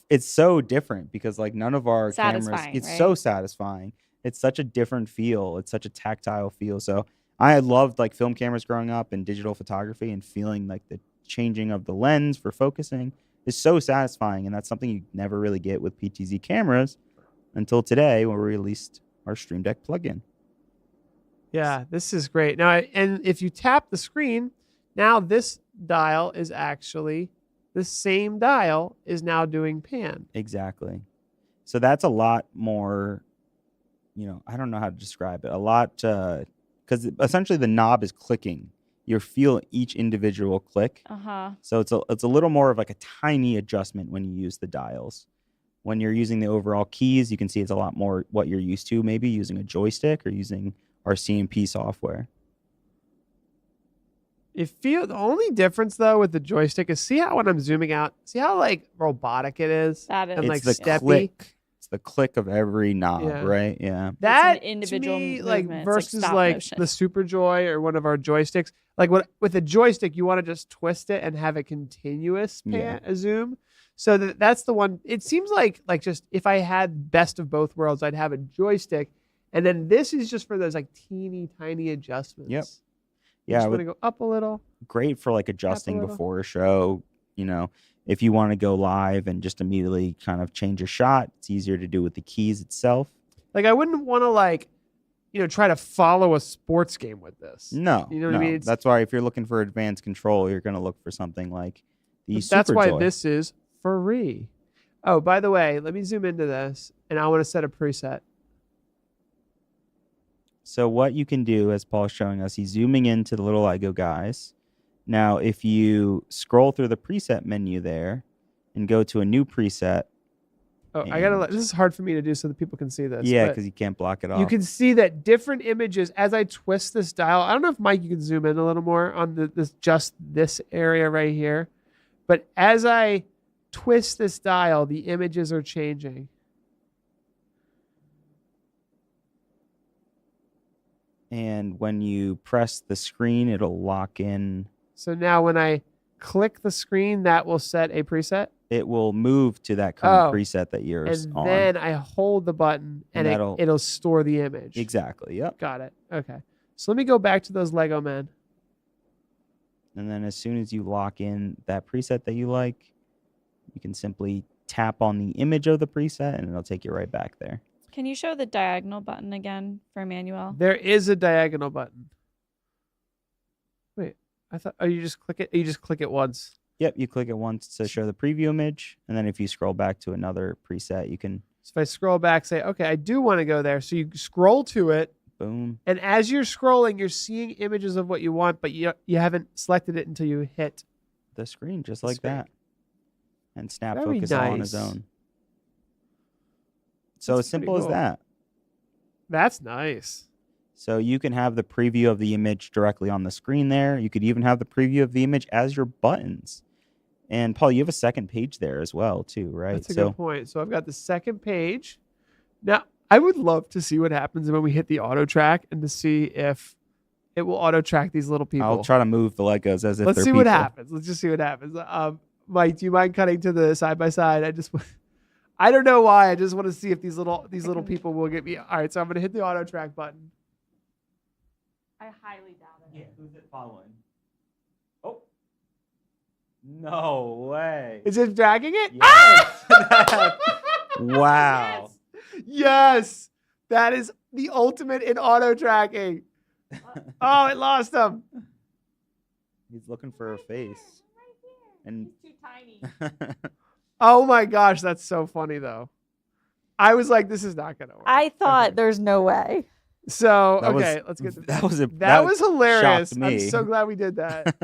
A: it's so different because like none of our cameras,
C: Satisfying,
A: it's
C: right?
A: so satisfying. It's such a different feel. It's such a tactile feel. So I loved like film cameras growing up and digital photography, and feeling like the changing of the lens for focusing is so satisfying. And that's something you never really get with PTZ cameras until today when we released our Stream Deck plugin.
B: Yeah, this is great. Now, and if you tap the screen, now this dial is actually, the same dial is now doing pan.
A: Exactly. So that's a lot more, I don't know how to describe it. A lot, because essentially the knob is clicking. You feel each individual click.
C: Uh-huh.
A: So it's a little more of like a tiny adjustment when you use the dials. When you're using the overall keys, you can see it's a lot more what you're used to, maybe using a joystick or using our CMP software.
B: The only difference though with the joystick is, see how when I'm zooming out, see how like robotic it is?
C: That is.
B: And,
A: It's
B: like,
A: the
B: steppy.
A: click. It's the click of every knob,
B: Yeah.
A: right? Yeah.
B: That
C: individual
B: to me, like
C: movement. It's like
B: versus
C: stop
B: like
C: motion.
B: the SuperJoy or one of our joysticks. Like with a joystick, you want to just twist it and have a continuous
A: Yeah.
B: a zoom. So that's the one. It seems like just if I had best of both worlds, I'd have a joystick, and then this is just for those like teeny tiny adjustments.
A: Yep.
B: You
A: Yeah,
B: just want to go up a little.
A: great for like adjusting
B: little.
A: before a show. If you want to go live and just immediately kind of change a shot, it's easier to do with the keys itself.
B: Like I wouldn't want to try to follow a sports game with this.
A: No,
B: You know what I
A: no.
B: mean?
A: That's why if you're looking for advanced control, you're going to look for something like the
B: But that's why
A: SuperJoy.
B: this is free. Oh, by the way, let me zoom into this, and I want to set a preset.
A: So what you can do, as Paul's showing us, he's zooming into the little Lego guys. Now, if you scroll through the preset menu there and go to a new preset,
B: Oh,
A: And-
B: this is hard for me to do so that people can see this.
A: yeah,
B: but
A: because you can't block it off.
B: you can see that different images as I twist this dial. I don't know if Mike, you can zoom in a little more on this area right here, but as I twist this dial, the images are changing.
A: And when you press the screen, it'll lock in.
B: So now when I click the screen, that will set a preset.
A: It will move to that current
B: Oh,
A: preset that you're
B: And
A: on.
B: then I hold the button and
A: that'll-
B: it'll store the image.
A: Exactly. Yep.
B: Got it. Okay. So let me go back to those Lego men.
A: And then as soon as you lock in that preset that you like, you can simply tap on the image of the preset and it'll take you right back there.
C: Can you show the diagonal button again for Emmanuel?
B: There is a diagonal button. Wait, I thought, you just click it? You just click it once.
A: Yep, you click it once to show the preview image, and then if you scroll back to another preset, you can
B: So if I scroll back, say, okay, I do want to go there. So you scroll to it,
A: boom.
B: and as you're scrolling, you're seeing images of what you want, but you haven't selected it until you hit.
A: The screen just
B: The
A: like
B: screen.
A: that. And snap
B: Very
A: focus all on its
B: nice.
A: own. So
B: That's
A: as simple
B: pretty
A: as
B: cool.
A: that.
B: That's nice.
A: So you can have the preview of the image directly on the screen there. You could even have the preview of the image as your buttons. And Paul, you have a second page there as well, too, right?
B: That's a good point. So I've got the second page. Now, I would love to see what happens when we hit the auto track and to see if it will auto track these little people.
A: I'll try to move the Legos as if
B: Let's
A: they're
B: see
A: people.
B: what happens. Let's just see what happens. Mike, do you mind cutting to the side by side? I don't know why. I just want to see if these little people will get me. All right, so I'm gonna hit the auto track button.
C: I highly doubt it.
A: Yeah, who's it following? Oh. No way.
B: Is it dragging it?
A: Yes. Wow.
B: Yes, that is the ultimate in auto tracking. Oh, it lost him.
A: He's looking for a face. And
C: He's too tiny.
B: Oh my gosh, that's so funny though. I was like, this is not gonna work.
C: I thought
B: Okay.
C: there's no way.
B: So
A: That was-
B: okay, let's get to
A: that was a
B: that was hilarious.
A: shocked
B: I'm
A: me.
B: so glad we did that.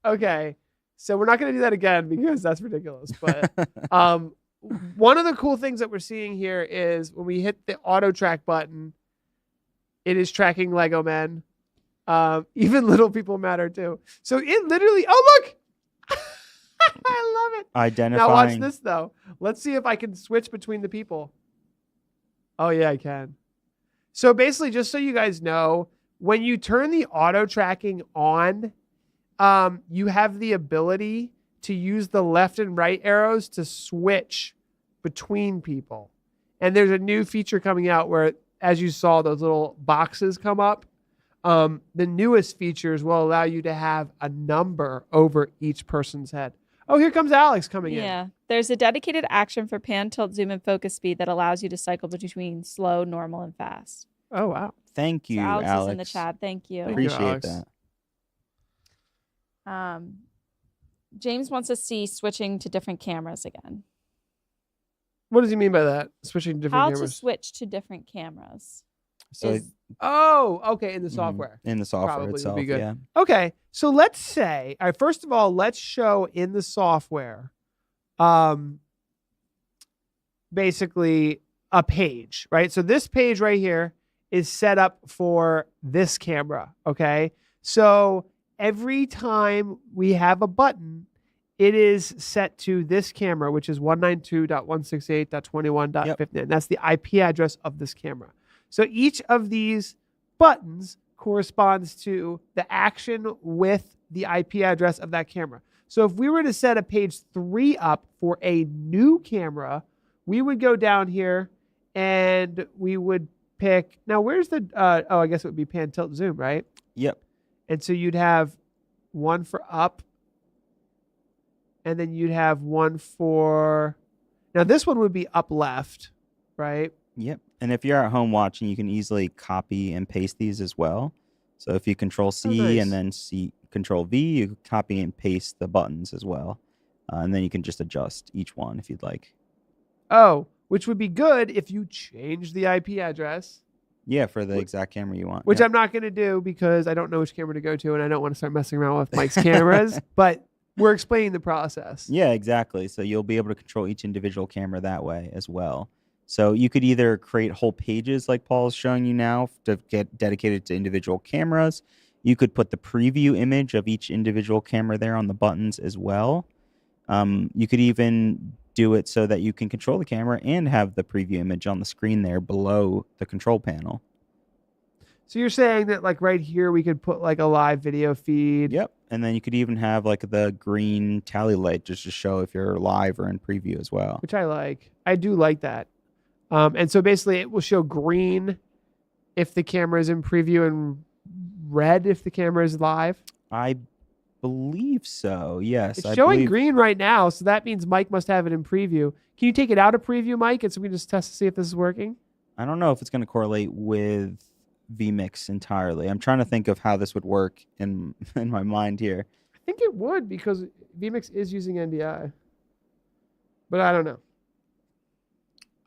B: Okay, so we're not gonna do that again because that's ridiculous. But one of the cool things that we're seeing here is when we hit the auto track button, it is tracking Lego men. Even little people matter too. So it literally. Oh look. I love it.
A: identifying.
B: Now watch this though. Let's see if I can switch between the people. Oh yeah, I can. So basically, just so you guys know, when you turn the auto tracking on, you have the ability to use the left and right arrows to switch between people. And there's a new feature coming out where, as you saw, those little boxes come up. The newest features will allow you to have a number over each person's head. Oh, here comes Alex coming in.
C: Yeah. There's a dedicated action for pan, tilt, zoom, and focus speed that allows you to cycle between slow, normal, and fast.
B: Oh, wow.
A: Thank you,
C: So Alex
A: Alex.
C: is in the chat. Thank you.
B: Thank you,
A: Appreciate
B: Alex.
A: that.
C: James wants to see switching to different cameras again.
B: What does he mean by that? Switching to different
C: How
B: cameras?
C: to switch to different cameras.
A: So
C: is-
B: Oh, okay, in the
A: mhm,
B: software.
A: in the software
B: Probably would
A: itself,
B: be good.
A: yeah.
B: Okay, so let's say, all right, first of all, let's show in the software, basically a page, right? So this page right here is set up for this camera, okay? So every time we have a button, it is set to this camera, which is 192.168.21.59. That's the IP address of this camera. So each of these buttons corresponds to the action with the IP address of that camera. So if we were to set a page 3 up for a new camera, we would go down here and we would pick, now where's the, I guess it would be pan, tilt, zoom, right?
A: Yep.
B: And so you'd have one for up, and then you'd have one for, now this one would be up left, right?
A: Yep. And if you're at home watching, you can easily copy and paste these as well. So if you control C
B: nice.
A: and then control V, you can copy and paste the buttons as well. And then you can just adjust each one if you'd like.
B: Oh, which would be good if you change the IP address,
A: Yeah, for the exact camera you want.
B: which
A: Yep.
B: I'm not going to do because I don't know which camera to go to and I don't want to start messing around with Mike's cameras, but we're explaining the process.
A: Yeah, exactly. So you'll be able to control each individual camera that way as well. So you could either create whole pages like Paul is showing you now to get dedicated to individual cameras. You could put the preview image of each individual camera there on the buttons as well. You could even do it so that you can control the camera and have the preview image on the screen there below the control panel.
B: So you're saying that like right here, we could put like a live video feed.
A: Yep. And then you could even have like the green tally light just to show if you're live or in preview as well.
B: Which I like. I do like that. And so basically it will show green if the camera is in preview and red if the camera is live.
A: I believe so. Yes.
B: It's
A: I
B: showing
A: believe-
B: green right now, so that means Mike must have it in preview. Can you take it out of preview, Mike, and so we can just test to see if this is working?
A: I don't know if it's going to correlate with vmix entirely. I'm trying to think of how this would work in my mind here.
B: I think it would because vmix is using NDI. But I don't know.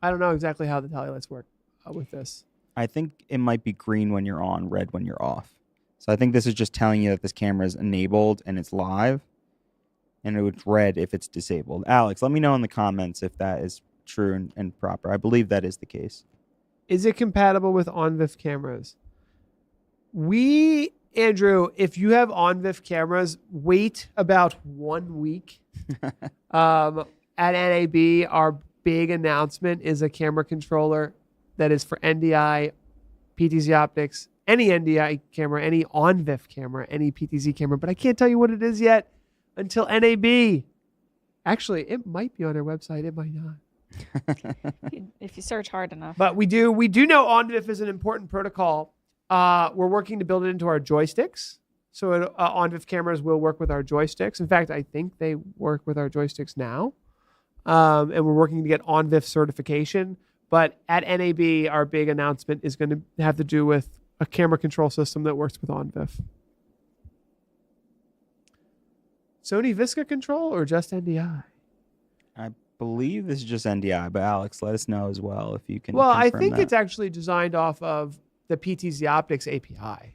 B: I don't know exactly how the tally lights work with this.
A: I think it might be green when you're on, red when you're off. So I think this is just telling you that this camera is enabled and it's live, and it would red if it's disabled. Alex, let me know in the comments if that is true and proper. I believe that is the case.
B: Is it compatible with OnVIF cameras? Andrew, if you have OnVIF cameras, wait about 1 week. At NAB, our big announcement is a camera controller that is for NDI, PTZOptics, any NDI camera, any OnVIF camera, any PTZ camera, but I can't tell you what it is yet until NAB. Actually, it might be on our website. It might not.
C: If you search hard enough.
B: But we do know OnVIF is an important protocol. We're working to build it into our joysticks. So OnVIF cameras will work with our joysticks. In fact, I think they work with our joysticks now. And we're working to get OnVIF certification. But at NAB, our big announcement is going to have to do with a camera control system that works with OnVIF. Sony Visca control or just NDI?
A: I believe this is just NDI, but Alex, let us know as well if you can.
B: Well, I
A: confirm
B: think
A: that.
B: it's actually designed off of the PTZOptics API.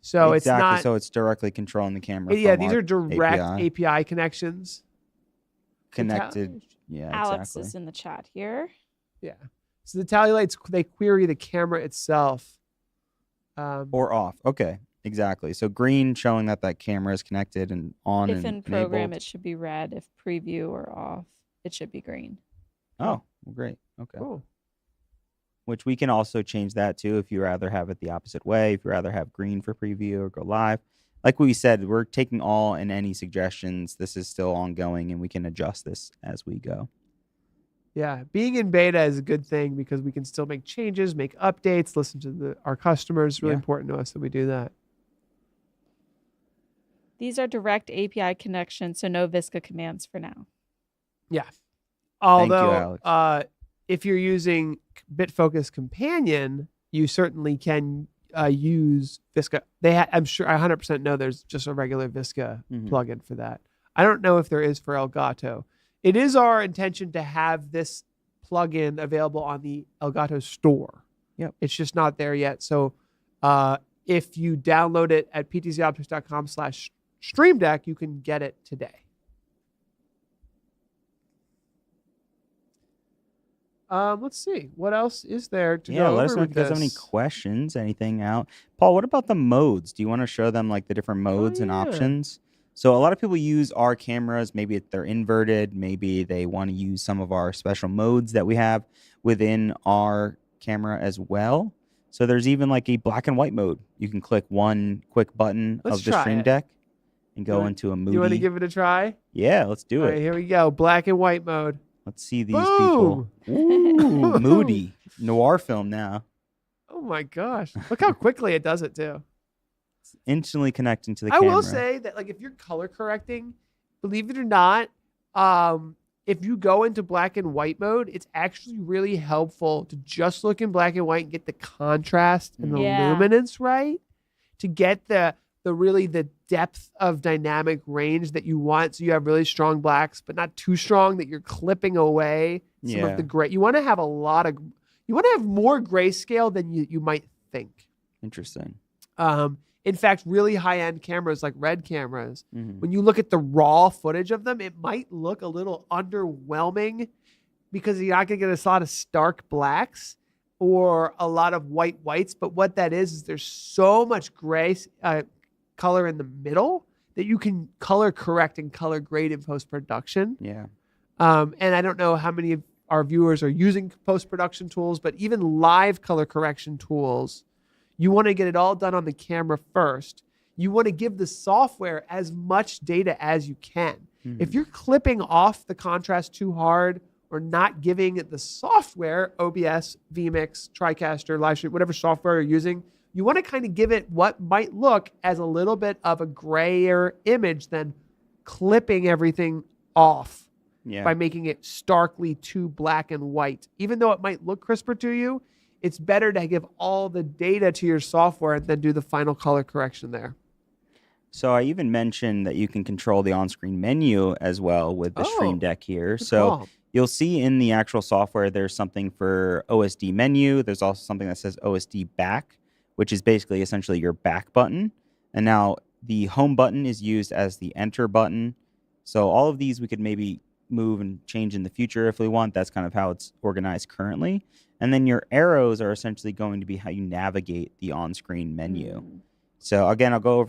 B: So
A: exactly.
B: it's not.
A: So it's directly controlling the camera.
B: Yeah,
A: from
B: these
A: our
B: are direct
A: API.
B: API connections.
A: Connected. Yeah,
C: Alex
A: exactly.
C: is in the chat here.
B: Yeah. So the tally lights, they query the camera itself.
A: Or off. Okay, exactly. So green showing that camera is connected and on
C: If
A: and
C: in program,
A: enabled.
C: it should be red. If preview or off, it should be green.
A: Oh, well, great. Okay.
B: Cool.
A: Which we can also change that too if you rather have it the opposite way. If you rather have green for preview or go live, like we said, we're taking all and any suggestions. This is still ongoing, and we can adjust this as we go.
B: Yeah, being in beta is a good thing because we can still make changes, make updates, listen to our customers. It's really important to us that we do that.
C: These are direct API connections, so no Visca commands for now.
B: Yeah.
A: Thank you,
B: Although,
A: Alex.
B: if you're using BitFocus Companion, you certainly can use Visca. I'm sure, I 100% know there's just a regular Visca plugin for that. I don't know if there is for Elgato. It is our intention to have this plugin available on the Elgato store.
A: Yep.
B: It's just not there yet. So if you download it at PTZOptics.com/StreamDeck, you can get it today. Let's see. What else is there to go
A: let us
B: over
A: know if
B: with
A: you guys have any
B: this?
A: questions, anything out. Paul, what about the modes? Do you want to show them like the different modes and
B: yeah.
A: options? So a lot of people use our cameras. Maybe they're inverted. Maybe they want to use some of our special modes that we have within our camera as well. So there's even like a black and white mode. You can click one quick button
B: Let's
A: of the
B: try
A: Stream
B: it.
A: Deck and go into a moody.
B: You want to give it a try?
A: Yeah, let's do
B: All
A: it.
B: right, here we go. Black and white mode.
A: Let's see these people. Ooh, moody noir film now.
B: Oh my gosh. Look how quickly it does it too.
A: It's instantly connecting to the
B: I
A: camera.
B: will say that like if you're color correcting, believe it or not, if you go into black and white mode, it's actually really helpful to just look in black and white and get the contrast and the luminance right to get the depth of dynamic range that you want. So you have really strong blacks, but not too strong that you're clipping away some of the gray. You want to have more grayscale than you might think.
A: Interesting.
B: In fact, really high-end cameras like Red cameras, when you look at the raw footage of them, it might look a little underwhelming because you're not going to get a lot of stark blacks or a lot of whites. But what that is there's so much gray color in the middle that you can color correct and color grade in post-production.
A: Yeah.
B: And I don't know how many of our viewers are using post-production tools, but even live color correction tools, you want to get it all done on the camera first. You want to give the software as much data as you can. If you're clipping off the contrast too hard or not giving the software, OBS, vmix, TriCaster, Livestream, whatever software you're using, you want to kind of give it what might look as a little bit of a grayer image than clipping everything off by making it starkly too black and white. Even though it might look crisper to you, it's better to give all the data to your software and then do the final color correction there.
A: So I even mentioned that you can control the on-screen menu as well with the Stream Deck here. So you'll see in the actual software, there's something for OSD menu. There's also something that says OSD back, which is basically essentially your back button. And now the home button is used as the enter button. So all of these we could maybe move and change in the future if we want. That's kind of how it's organized currently. And then your arrows are essentially going to be how you navigate the on-screen menu. So again, I'll go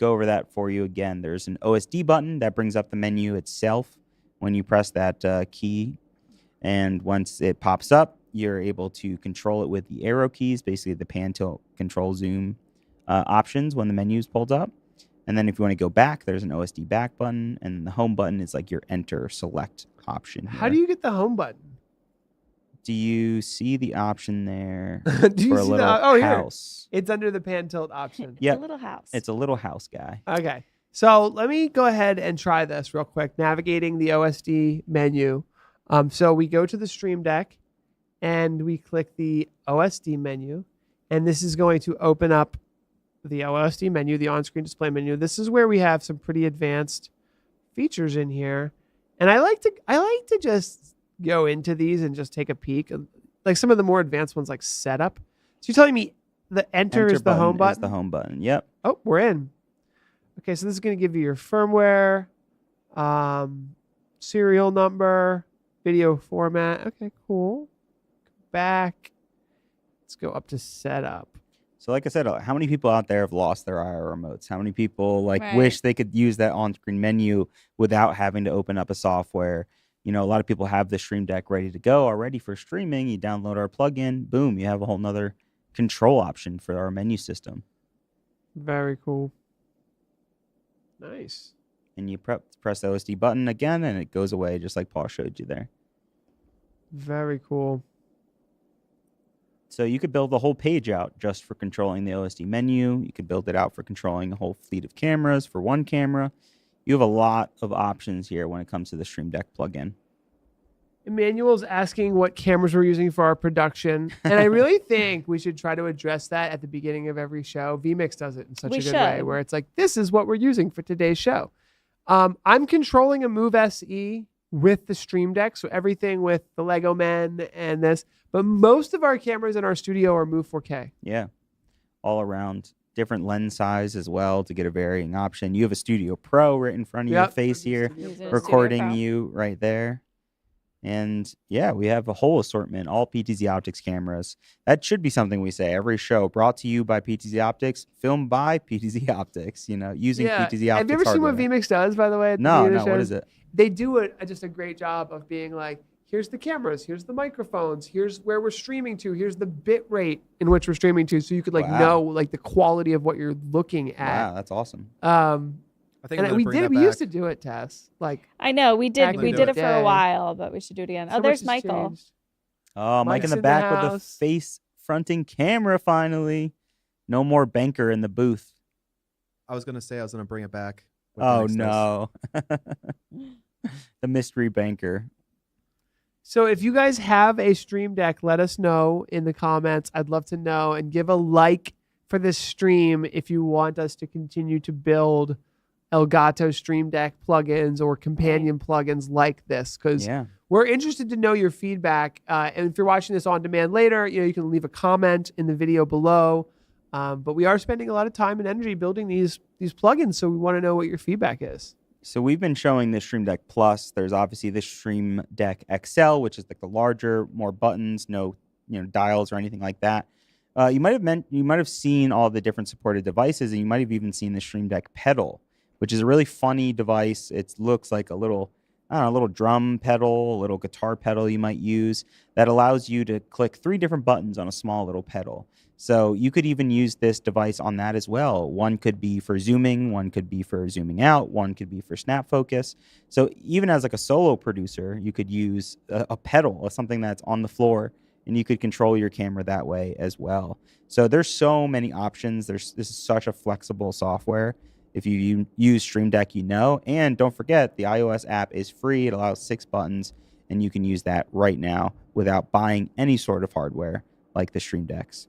A: over that for you again. There's an OSD button that brings up the menu itself when you press that key. And once it pops up, you're able to control it with the arrow keys, basically the pan, tilt, control, zoom options when the menu is pulled up. And then if you want to go back, there's an OSD back button, and the home button is like your enter select option here.
B: How do you get the home button?
A: Do you see the option there
B: Do you
A: for a
B: see
A: little house?
B: Here. It's under the pan tilt option.
A: Yeah,
C: a little house.
A: It's a little house guy.
B: Okay. So let me go ahead and try this real quick, navigating the OSD menu. So we go to the Stream Deck and we click the OSD menu, and this is going to open up the OSD menu, the on-screen display menu. This is where we have some pretty advanced features in here. And I like to just go into these and just take a peek. Like some of the more advanced ones like setup. So you're telling me the enter is the home button?
A: Is the home button. Yep.
B: Oh, we're in. Okay, so this is going to give you your firmware, serial number, video format. Okay, cool. Back. Let's go up to setup.
A: So like I said, how many people out there have lost their IR remotes? How many people wish they could use that on-screen menu without having to open up a software? You know, a lot of people have the Stream Deck ready to go already for streaming. You download our plugin, boom, you have a whole nother control option for our menu system.
B: Very cool. Nice.
A: And you press the OSD button again, and it goes away just like Paul showed you there.
B: Very cool.
A: So you could build the whole page out just for controlling the OSD menu. You could build it out for controlling a whole fleet of cameras for one camera. You have a lot of options here when it comes to the Stream Deck plugin.
B: Emmanuel's asking what cameras we're using for our production. And I really think we should try to address that at the beginning of every show. vmix does it in such a good way where it's like, this is what we're using for today's show. I'm controlling a Move SE with the Stream Deck. So everything with the Lego Men and this. But most of our cameras in our studio are Move 4K.
A: Yeah. All around. Different lens size as well to get a varying option. You have a Studio Pro right in front of your face here, recording you right there. And yeah, we have a whole assortment, all PTZOptics cameras. That should be something we say every show. Brought to you by PTZOptics, filmed by PTZOptics, using PTZOptics
B: Have you ever seen what vmix does, by the way?
A: No, what is it?
B: They do just a great job of being like, here's the cameras, here's the microphones, here's where we're streaming to, here's the bit rate in which we're streaming to, so you could know like the quality of what you're looking at.
A: Wow, that's awesome.
B: I think we used to do it, Tess. Like
C: I know we did it for a while, but we should do it again.
B: So
C: there's Michael.
B: Changed.
A: Oh, Mike in the back with the face fronting camera finally. No more banker in the booth.
D: I was gonna say I was gonna bring it back.
A: Oh no. The mystery banker.
B: So if you guys have a Stream Deck, let us know in the comments. I'd love to know, and give a like for this stream if you want us to continue to build Elgato Stream Deck plugins or companion plugins like this, because we're interested to know your feedback. And if you're watching this on demand later, you can leave a comment in the video below. But we are spending a lot of time and energy building these plugins, so we want to know what your feedback is.
A: So we've been showing the Stream Deck Plus. There's obviously the Stream Deck XL, which is like the larger, more buttons, no dials or anything like that. You might have seen all the different supported devices, and you might have even seen the Stream Deck pedal, which is a really funny device. It looks like a little drum pedal, a little guitar pedal you might use that allows you to click 3 different buttons on a small little pedal. So you could even use this device on that as well. One could be for zooming, one could be for zooming out, one could be for snap focus. So even as like a solo producer, you could use a pedal or something that's on the floor, and you could control your camera that way as well. So there's so many options. This is such a flexible software. If you use Stream Deck, and don't forget, the iOS app is free. It allows 6 buttons, and you can use that right now without buying any sort of hardware like the Stream Decks.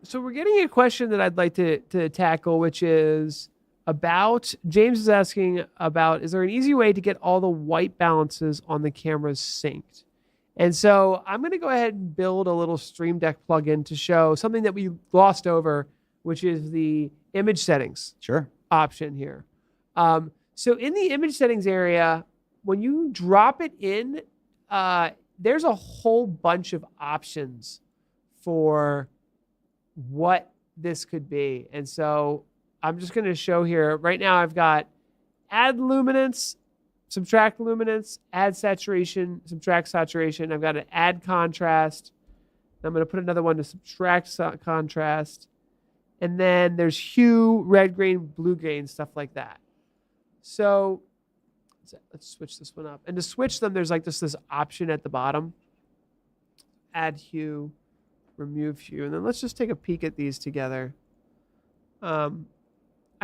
B: So we're getting a question that I'd like to tackle, which is about, James is asking about, is there an easy way to get all the white balances on the cameras synced? And so I'm going to go ahead and build a little Stream Deck plugin to show something that we glossed over, which is the image settings.
A: Sure.
B: Option here. So in the image settings area, when you drop it in, there's a whole bunch of options for what this could be. And so I'm just going to show here. Right now I've got add luminance, subtract luminance, add saturation, subtract saturation. I've got an add contrast. I'm going to put another one to subtract contrast. And then there's hue, red grain, blue grain, stuff like that. So let's switch this one up. And to switch them, there's like just this option at the bottom. Add hue, remove hue. And then let's just take a peek at these together. I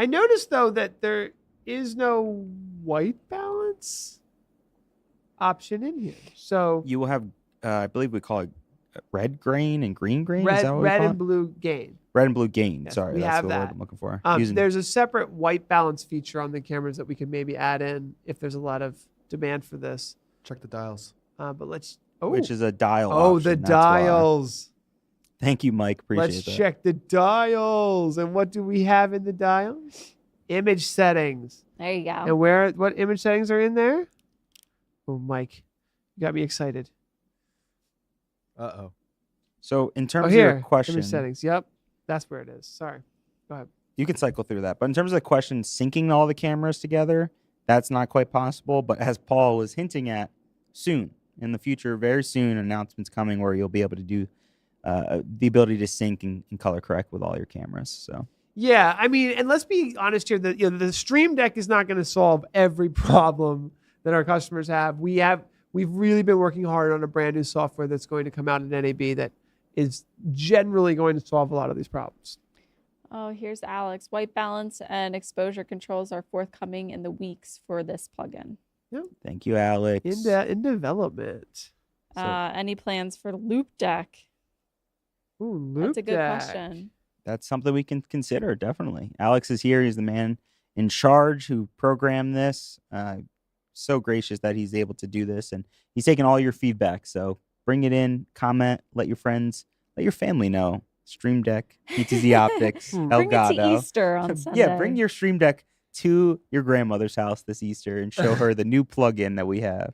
B: noticed, though, that there is no white balance option in here. So
A: you will have, I believe we call it red grain and green grain.
B: Red,
A: is that what
B: red
A: we call
B: and
A: it?
B: blue gain.
A: Red and blue gain.
B: Yes,
A: Sorry,
B: we
A: that's
B: have
A: the
B: that.
A: word I'm looking for.
B: There's a separate white balance feature on the cameras that we could maybe add in if there's a lot of demand for this.
D: Check the dials.
B: But let's...
A: Which is a dial
B: Oh,
A: option,
B: the
A: that's why.
B: dials.
A: Thank you, Mike. Appreciate that.
B: Let's check the dials. And what do we have in the dials? Image settings.
C: There you go.
B: And what image settings are in there? Oh, Mike, you got me excited.
D: Uh-oh.
A: So in terms of
B: here,
A: your question,
B: image settings. Yep, that's where it is. Sorry. Go ahead.
A: you can cycle through that. But in terms of the question, syncing all the cameras together, that's not quite possible. But as Paul was hinting at, soon in the future, very soon, announcements coming where you'll be able to do the ability to sync and color correct with all your cameras. So
B: Yeah, I mean, and let's be honest here. The Stream Deck is not going to solve every problem that our customers have. We've really been working hard on a brand new software that's going to come out at NAB that is generally going to solve a lot of these problems.
C: Oh, here's Alex. White balance and exposure controls are forthcoming in the weeks for this plugin.
A: Thank you, Alex.
B: In development.
C: Any plans for Loupedeck?
B: Ooh,
C: That's a good
B: Loupedeck.
C: question.
A: That's something we can consider, definitely. Alex is here. He's the man in charge who programmed this. So gracious that he's able to do this, and he's taking all your feedback. So bring it in, comment, let your friends, let your family know. Stream Deck, PTZOptics,
C: Bring
A: Elgato.
C: it to Easter on Sunday.
A: Yeah, bring your Stream Deck to your grandmother's house this Easter and show her the new plugin that we have.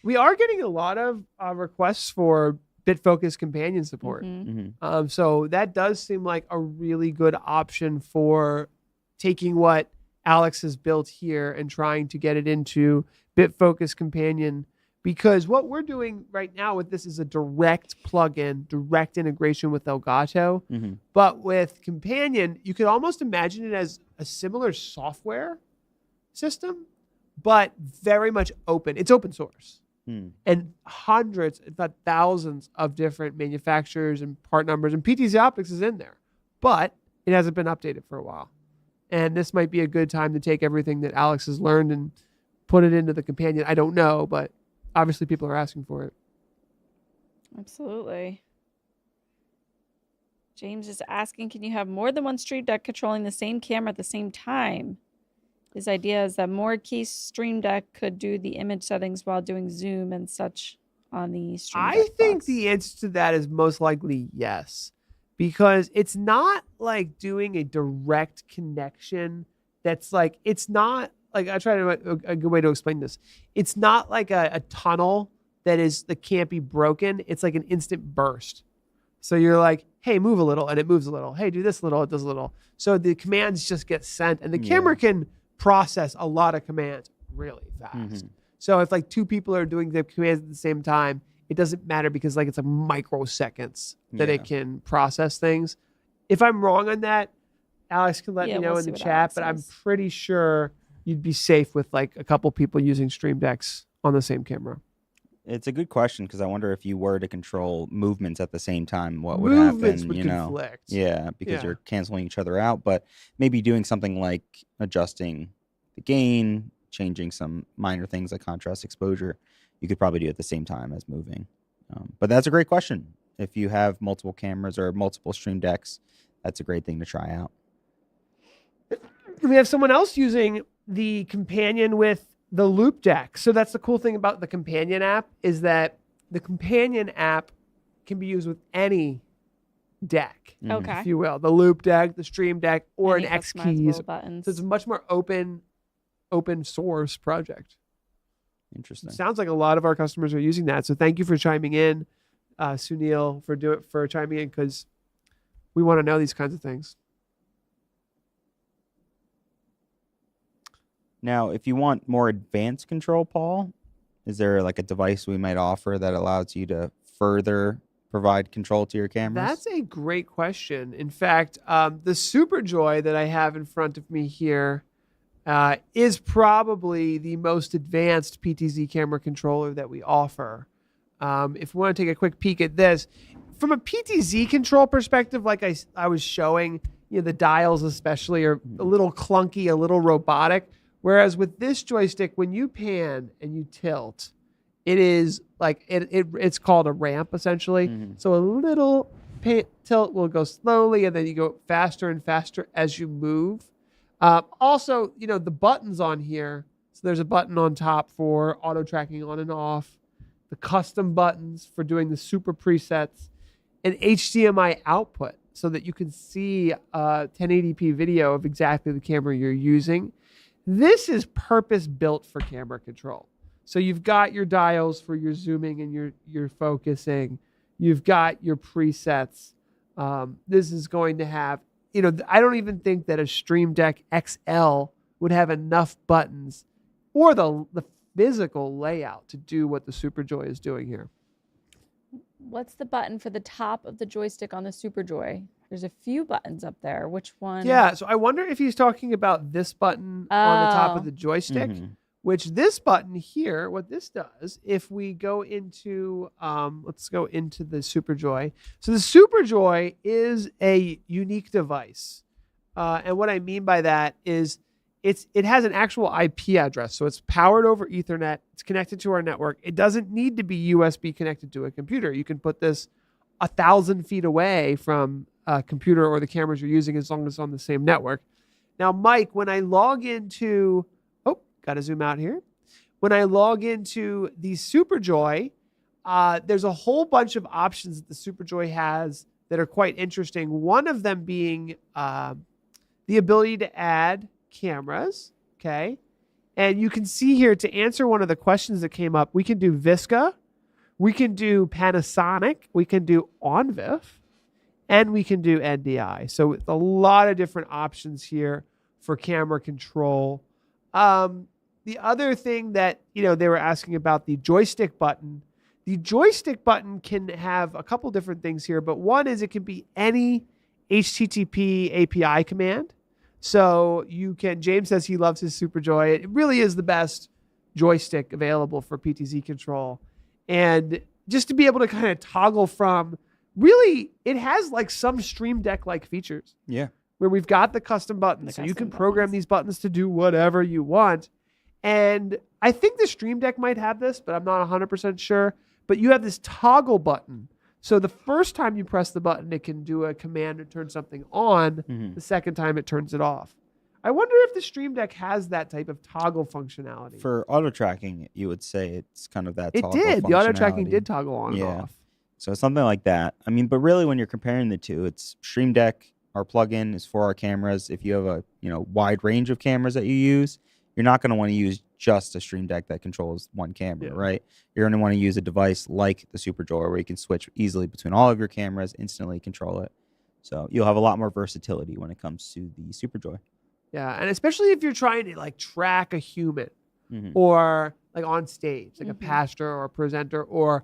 B: We are getting a lot of requests for BitFocus companion support.
C: Mhm.
B: So that does seem like a really good option for taking what Alex has built here and trying to get it into BitFocus companion, because what we're doing right now with this is a direct plugin, direct integration with Elgato.
A: Mhm.
B: But with companion, you could almost imagine it as a similar software system, but very much open. It's open source. And hundreds, if not thousands, of different manufacturers and part numbers. And PTZOptics is in there, but it hasn't been updated for a while. And this might be a good time to take everything that Alex has learned and put it into the companion. I don't know, but obviously people are asking for it.
C: Absolutely. James is asking, can you have more than one Stream Deck controlling the same camera at the same time? His idea is that more key Stream Deck could do the image settings while doing zoom and such on the Stream Deck.
B: I think
C: box.
B: the answer to that is most likely yes, because it's not like doing a direct connection. That's like, it's not like, I try to, a good way to explain this. It's not like a tunnel that can't be broken. It's like an instant burst. So you're like, hey, move a little, and it moves a little. Hey, do this a little, it does a little. So the commands just get sent, and the camera can process a lot of commands really fast. So if like two people are doing the commands at the same time, it doesn't matter, because like it's like microseconds that it can process things. If I'm wrong on that, Alex can let me know in the chat, but I'm pretty sure you'd be safe with like a couple people using Stream Decks on the same camera.
A: It's a good question, because I wonder if you were to control movements at the same time, what would
B: Movements
A: happen?
B: would
A: You know,
B: conflict.
A: yeah, because
B: Yeah.
A: you're canceling each other out. But maybe doing something like adjusting the gain, changing some minor things like contrast, exposure, you could probably do at the same time as moving. But that's a great question. If you have multiple cameras or multiple Stream Decks, that's a great thing to try out.
B: We have someone else using the companion with the Loupedeck. So that's the cool thing about the companion app, is that the companion app can be used with any deck,
C: Okay.
B: if you will. The Loupedeck, the Stream Deck, or
C: Any
B: an X
C: customizable
B: keys.
C: buttons.
B: So it's a much more open source project.
A: Interesting.
B: It sounds like a lot of our customers are using that. So thank you for chiming in, Sunil, for chiming in, because we want to know these kinds of things.
A: Now, if you want more advanced control, Paul, is there like a device we might offer that allows you to further provide control to your cameras?
B: That's a great question. In fact, the SuperJoy that I have in front of me here is probably the most advanced PTZ camera controller that we offer. If we want to take a quick peek at this, from a PTZ control perspective, like I was showing, the dials especially are a little clunky, a little robotic. Whereas with this joystick, when you pan and you tilt, it is like it's called a ramp essentially. So a little tilt will go slowly, and then you go faster and faster as you move. Also, the buttons on here. So there's a button on top for auto tracking on and off, the custom buttons for doing the super presets, and HDMI output so that you can see 1080p video of exactly the camera you're using. This is purpose built for camera control. So you've got your dials for your zooming and your focusing. You've got your presets. This is going to have, I don't even think that a Stream Deck XL would have enough buttons or the physical layout to do what the SuperJoy is doing here.
C: What's the button for the top of the joystick on the SuperJoy? There's a few buttons up there. Which one?
B: Yeah, so I wonder if he's talking about this button on the top of
C: Oh.
B: the joystick,
A: Mhm.
B: which this button here, what this does, if we go into, let's go into the SuperJoy. So the SuperJoy is a unique device. And what I mean by that is it has an actual IP address. So it's powered over Ethernet. It's connected to our network. It doesn't need to be USB connected to a computer. You can put this 1,000 feet away from a computer or the cameras you're using as long as it's on the same network. Now, Mike, when I log into, got to zoom out here. When I log into the SuperJoy, there's a whole bunch of options that the SuperJoy has that are quite interesting. One of them being the ability to add cameras, okay? And you can see here, to answer one of the questions that came up, we can do Visca, we can do Panasonic, we can do OnVIF, and we can do NDI. So a lot of different options here for camera control. The other thing that, they were asking about the joystick button. The joystick button can have a couple different things here, but one is it can be any HTTP API command. So James says he loves his SuperJoy. It really is the best joystick available for PTZ control. And just to be able to kind of toggle from, really, it has like some Stream Deck-like features.
A: Yeah.
B: Where we've got the custom buttons. So you can program these buttons to do whatever you want. And I think the Stream Deck might have this, but I'm not 100% sure. But you have this toggle button. So the first time you press the button, it can do a command to turn something on.
A: Mhm.
B: The second time, it turns it off. I wonder if the Stream Deck has that type of toggle functionality.
A: For auto tracking, you would say it's kind of that.
B: It
A: toggle
B: did. The auto tracking
A: functionality.
B: did toggle on and
A: Yeah.
B: off.
A: So something like that. I mean, but really, when you're comparing the two, it's Stream Deck. Our plugin is for our cameras. If you have a wide range of cameras that you use, you're not going to want to use just a Stream Deck that controls one camera,
B: Yeah.
A: right? You're going to want to use a device like the SuperJoy where you can switch easily between all of your cameras, instantly control it. So you'll have a lot more versatility when it comes to the SuperJoy.
B: Yeah, and especially if you're trying to like track a human
A: Mhm.
B: or like on stage, like a
C: Mhm.
B: pastor or a presenter or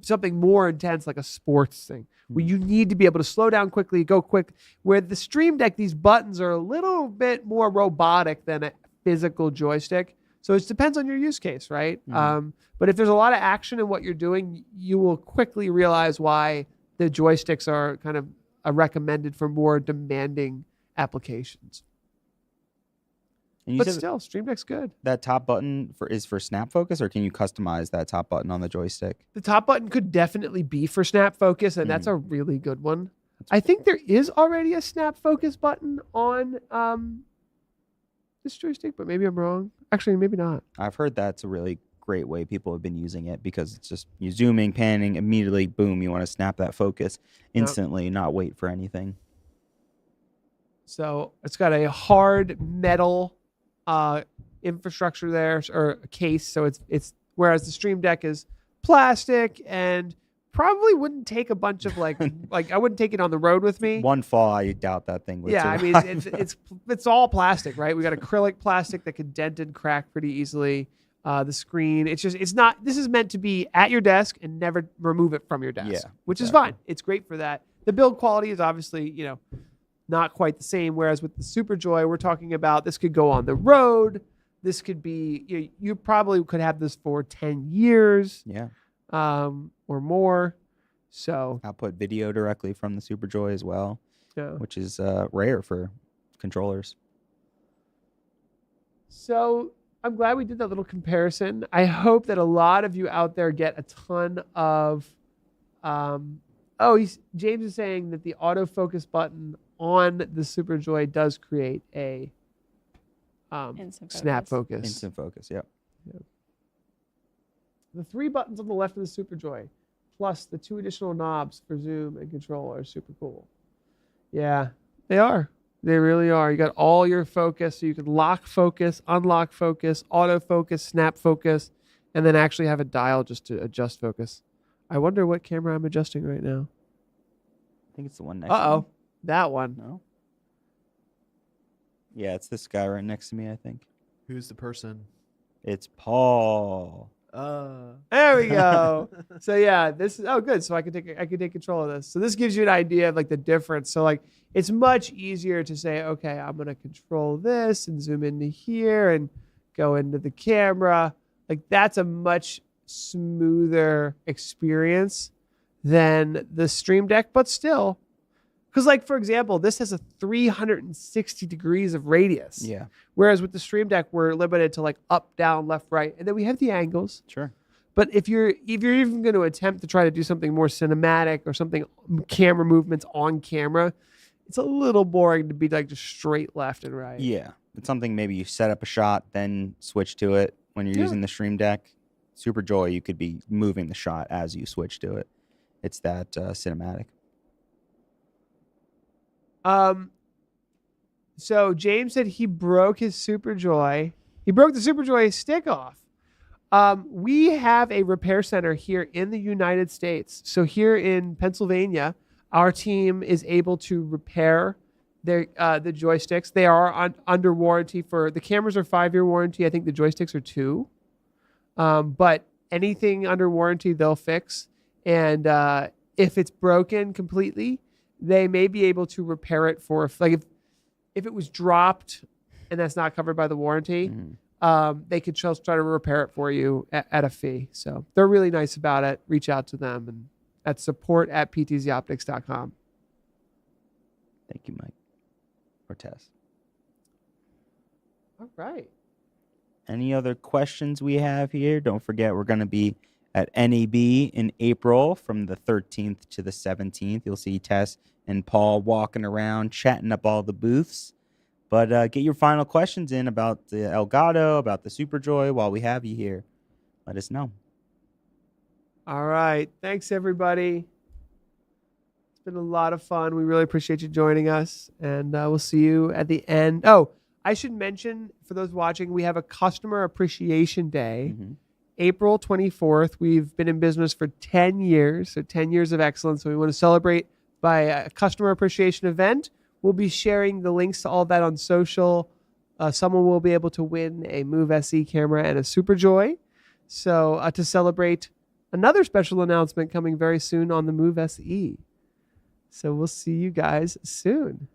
B: something more intense like a sports thing where
A: Mhm.
B: you need to be able to slow down quickly, go quick. Where the Stream Deck, these buttons are a little bit more robotic than a physical joystick. So it depends on your use case, right?
A: Mhm.
B: But if there's a lot of action in what you're doing, you will quickly realize why the joysticks are kind of recommended for more demanding applications.
A: And you
B: But
A: said
B: still, Stream Deck's good.
A: that top button is for snap focus, or can you customize that top button on the joystick?
B: The top button could definitely be for snap focus, and that's a really good one. I think there is already a snap focus button on this joystick, but maybe I'm wrong. Actually, maybe not.
A: I've heard that's a really great way people have been using it because it's just you zooming, panning, immediately, boom, you want to snap that focus instantly, not wait for anything.
B: So it's got a hard metal infrastructure there, or a case. So it's whereas the Stream Deck is plastic and probably wouldn't take a bunch of like I wouldn't take it on the road with me.
A: One fall, I doubt that thing would.
B: Yeah, I mean
A: survive.
B: it's all plastic, right? We got acrylic plastic that can dent and crack pretty easily. The screen, it's not. This is meant to be at your desk and never remove it from your desk,
A: Yeah,
B: which is
A: exactly.
B: fine. It's great for that. The build quality is obviously not quite the same. Whereas with the SuperJoy, we're talking about this could go on the road. This could be you probably could have this for 10 years,
A: Yeah.
B: or more. So
A: Output video directly from the SuperJoy as well,
B: yeah.
A: which is rare for controllers.
B: So I'm glad we did that little comparison. I hope that a lot of you out there get a ton of. James is saying that the autofocus button on the SuperJoy does create a
C: Instant
B: snap
C: focus.
B: focus.
A: Instant focus. Yep.
B: The 3 buttons on the left of the SuperJoy, plus the 2 additional knobs for zoom and control, are super cool. Yeah, they are. They really are. You got all your focus, so you can lock focus, unlock focus, autofocus, snap focus, and then actually have a dial just to adjust focus. I wonder what camera I'm adjusting right now.
A: I think it's the one next to me.
B: That one.
A: No? Yeah, it's this guy right next to me, I think.
D: Who's the person?
A: It's Paul.
B: There we go. So yeah, this is good. So I can take control of this. So this gives you an idea of like the difference. So like it's much easier to say, okay, I'm gonna control this and zoom into here and go into the camera. Like that's a much smoother experience than the Stream Deck, but still. Because like, for example, this has a 360 degrees of radius.
A: Yeah.
B: Whereas with the Stream Deck, we're limited to like up, down, left, right. And then we have the angles.
A: Sure.
B: But if you're even going to attempt to try to do something more cinematic or something camera movements on camera, it's a little boring to be like just straight left and right.
A: Yeah. It's something maybe you set up a shot, then switch to it when you're using the Stream Deck. SuperJoy, you could be moving the shot as you switch to it. It's that cinematic.
B: So James said he broke his SuperJoy. He broke the SuperJoy stick off. We have a repair center here in the United States. So here in Pennsylvania, our team is able to repair the joysticks. They are under warranty for the cameras are 5-year warranty. I think the joysticks are 2. But anything under warranty, they'll fix. And if it's broken completely, they may be able to repair it for if it was dropped and that's not covered by the warranty, they could just try to repair it for you at a fee. So they're really nice about it. Reach out to them and at support@PTZOptics.com.
A: Thank you, Mike. Or Tess.
B: All right.
A: Any other questions we have here? Don't forget, we're going to be at NAB in April from the 13th to the 17th. You'll see Tess and Paul walking around, chatting up all the booths. But get your final questions in about the Elgato, about the SuperJoy while we have you here. Let us know.
B: All right. Thanks, everybody. It's been a lot of fun. We really appreciate you joining us. And we'll see you at the end. Oh, I should mention, for those watching, we have a Customer Appreciation Day. April 24th. We've been in business for 10 years, so 10 years of excellence. So we want to celebrate by a customer appreciation event. We'll be sharing the links to all that on social. Someone will be able to win a Move SE camera and a SuperJoy. So to celebrate, another special announcement coming very soon on the Move SE. So we'll see you guys soon.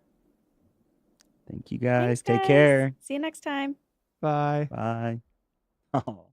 A: Thank you, guys.
C: Thanks,
A: Take care.
C: See you next time.
B: Bye.
A: Bye. Oh.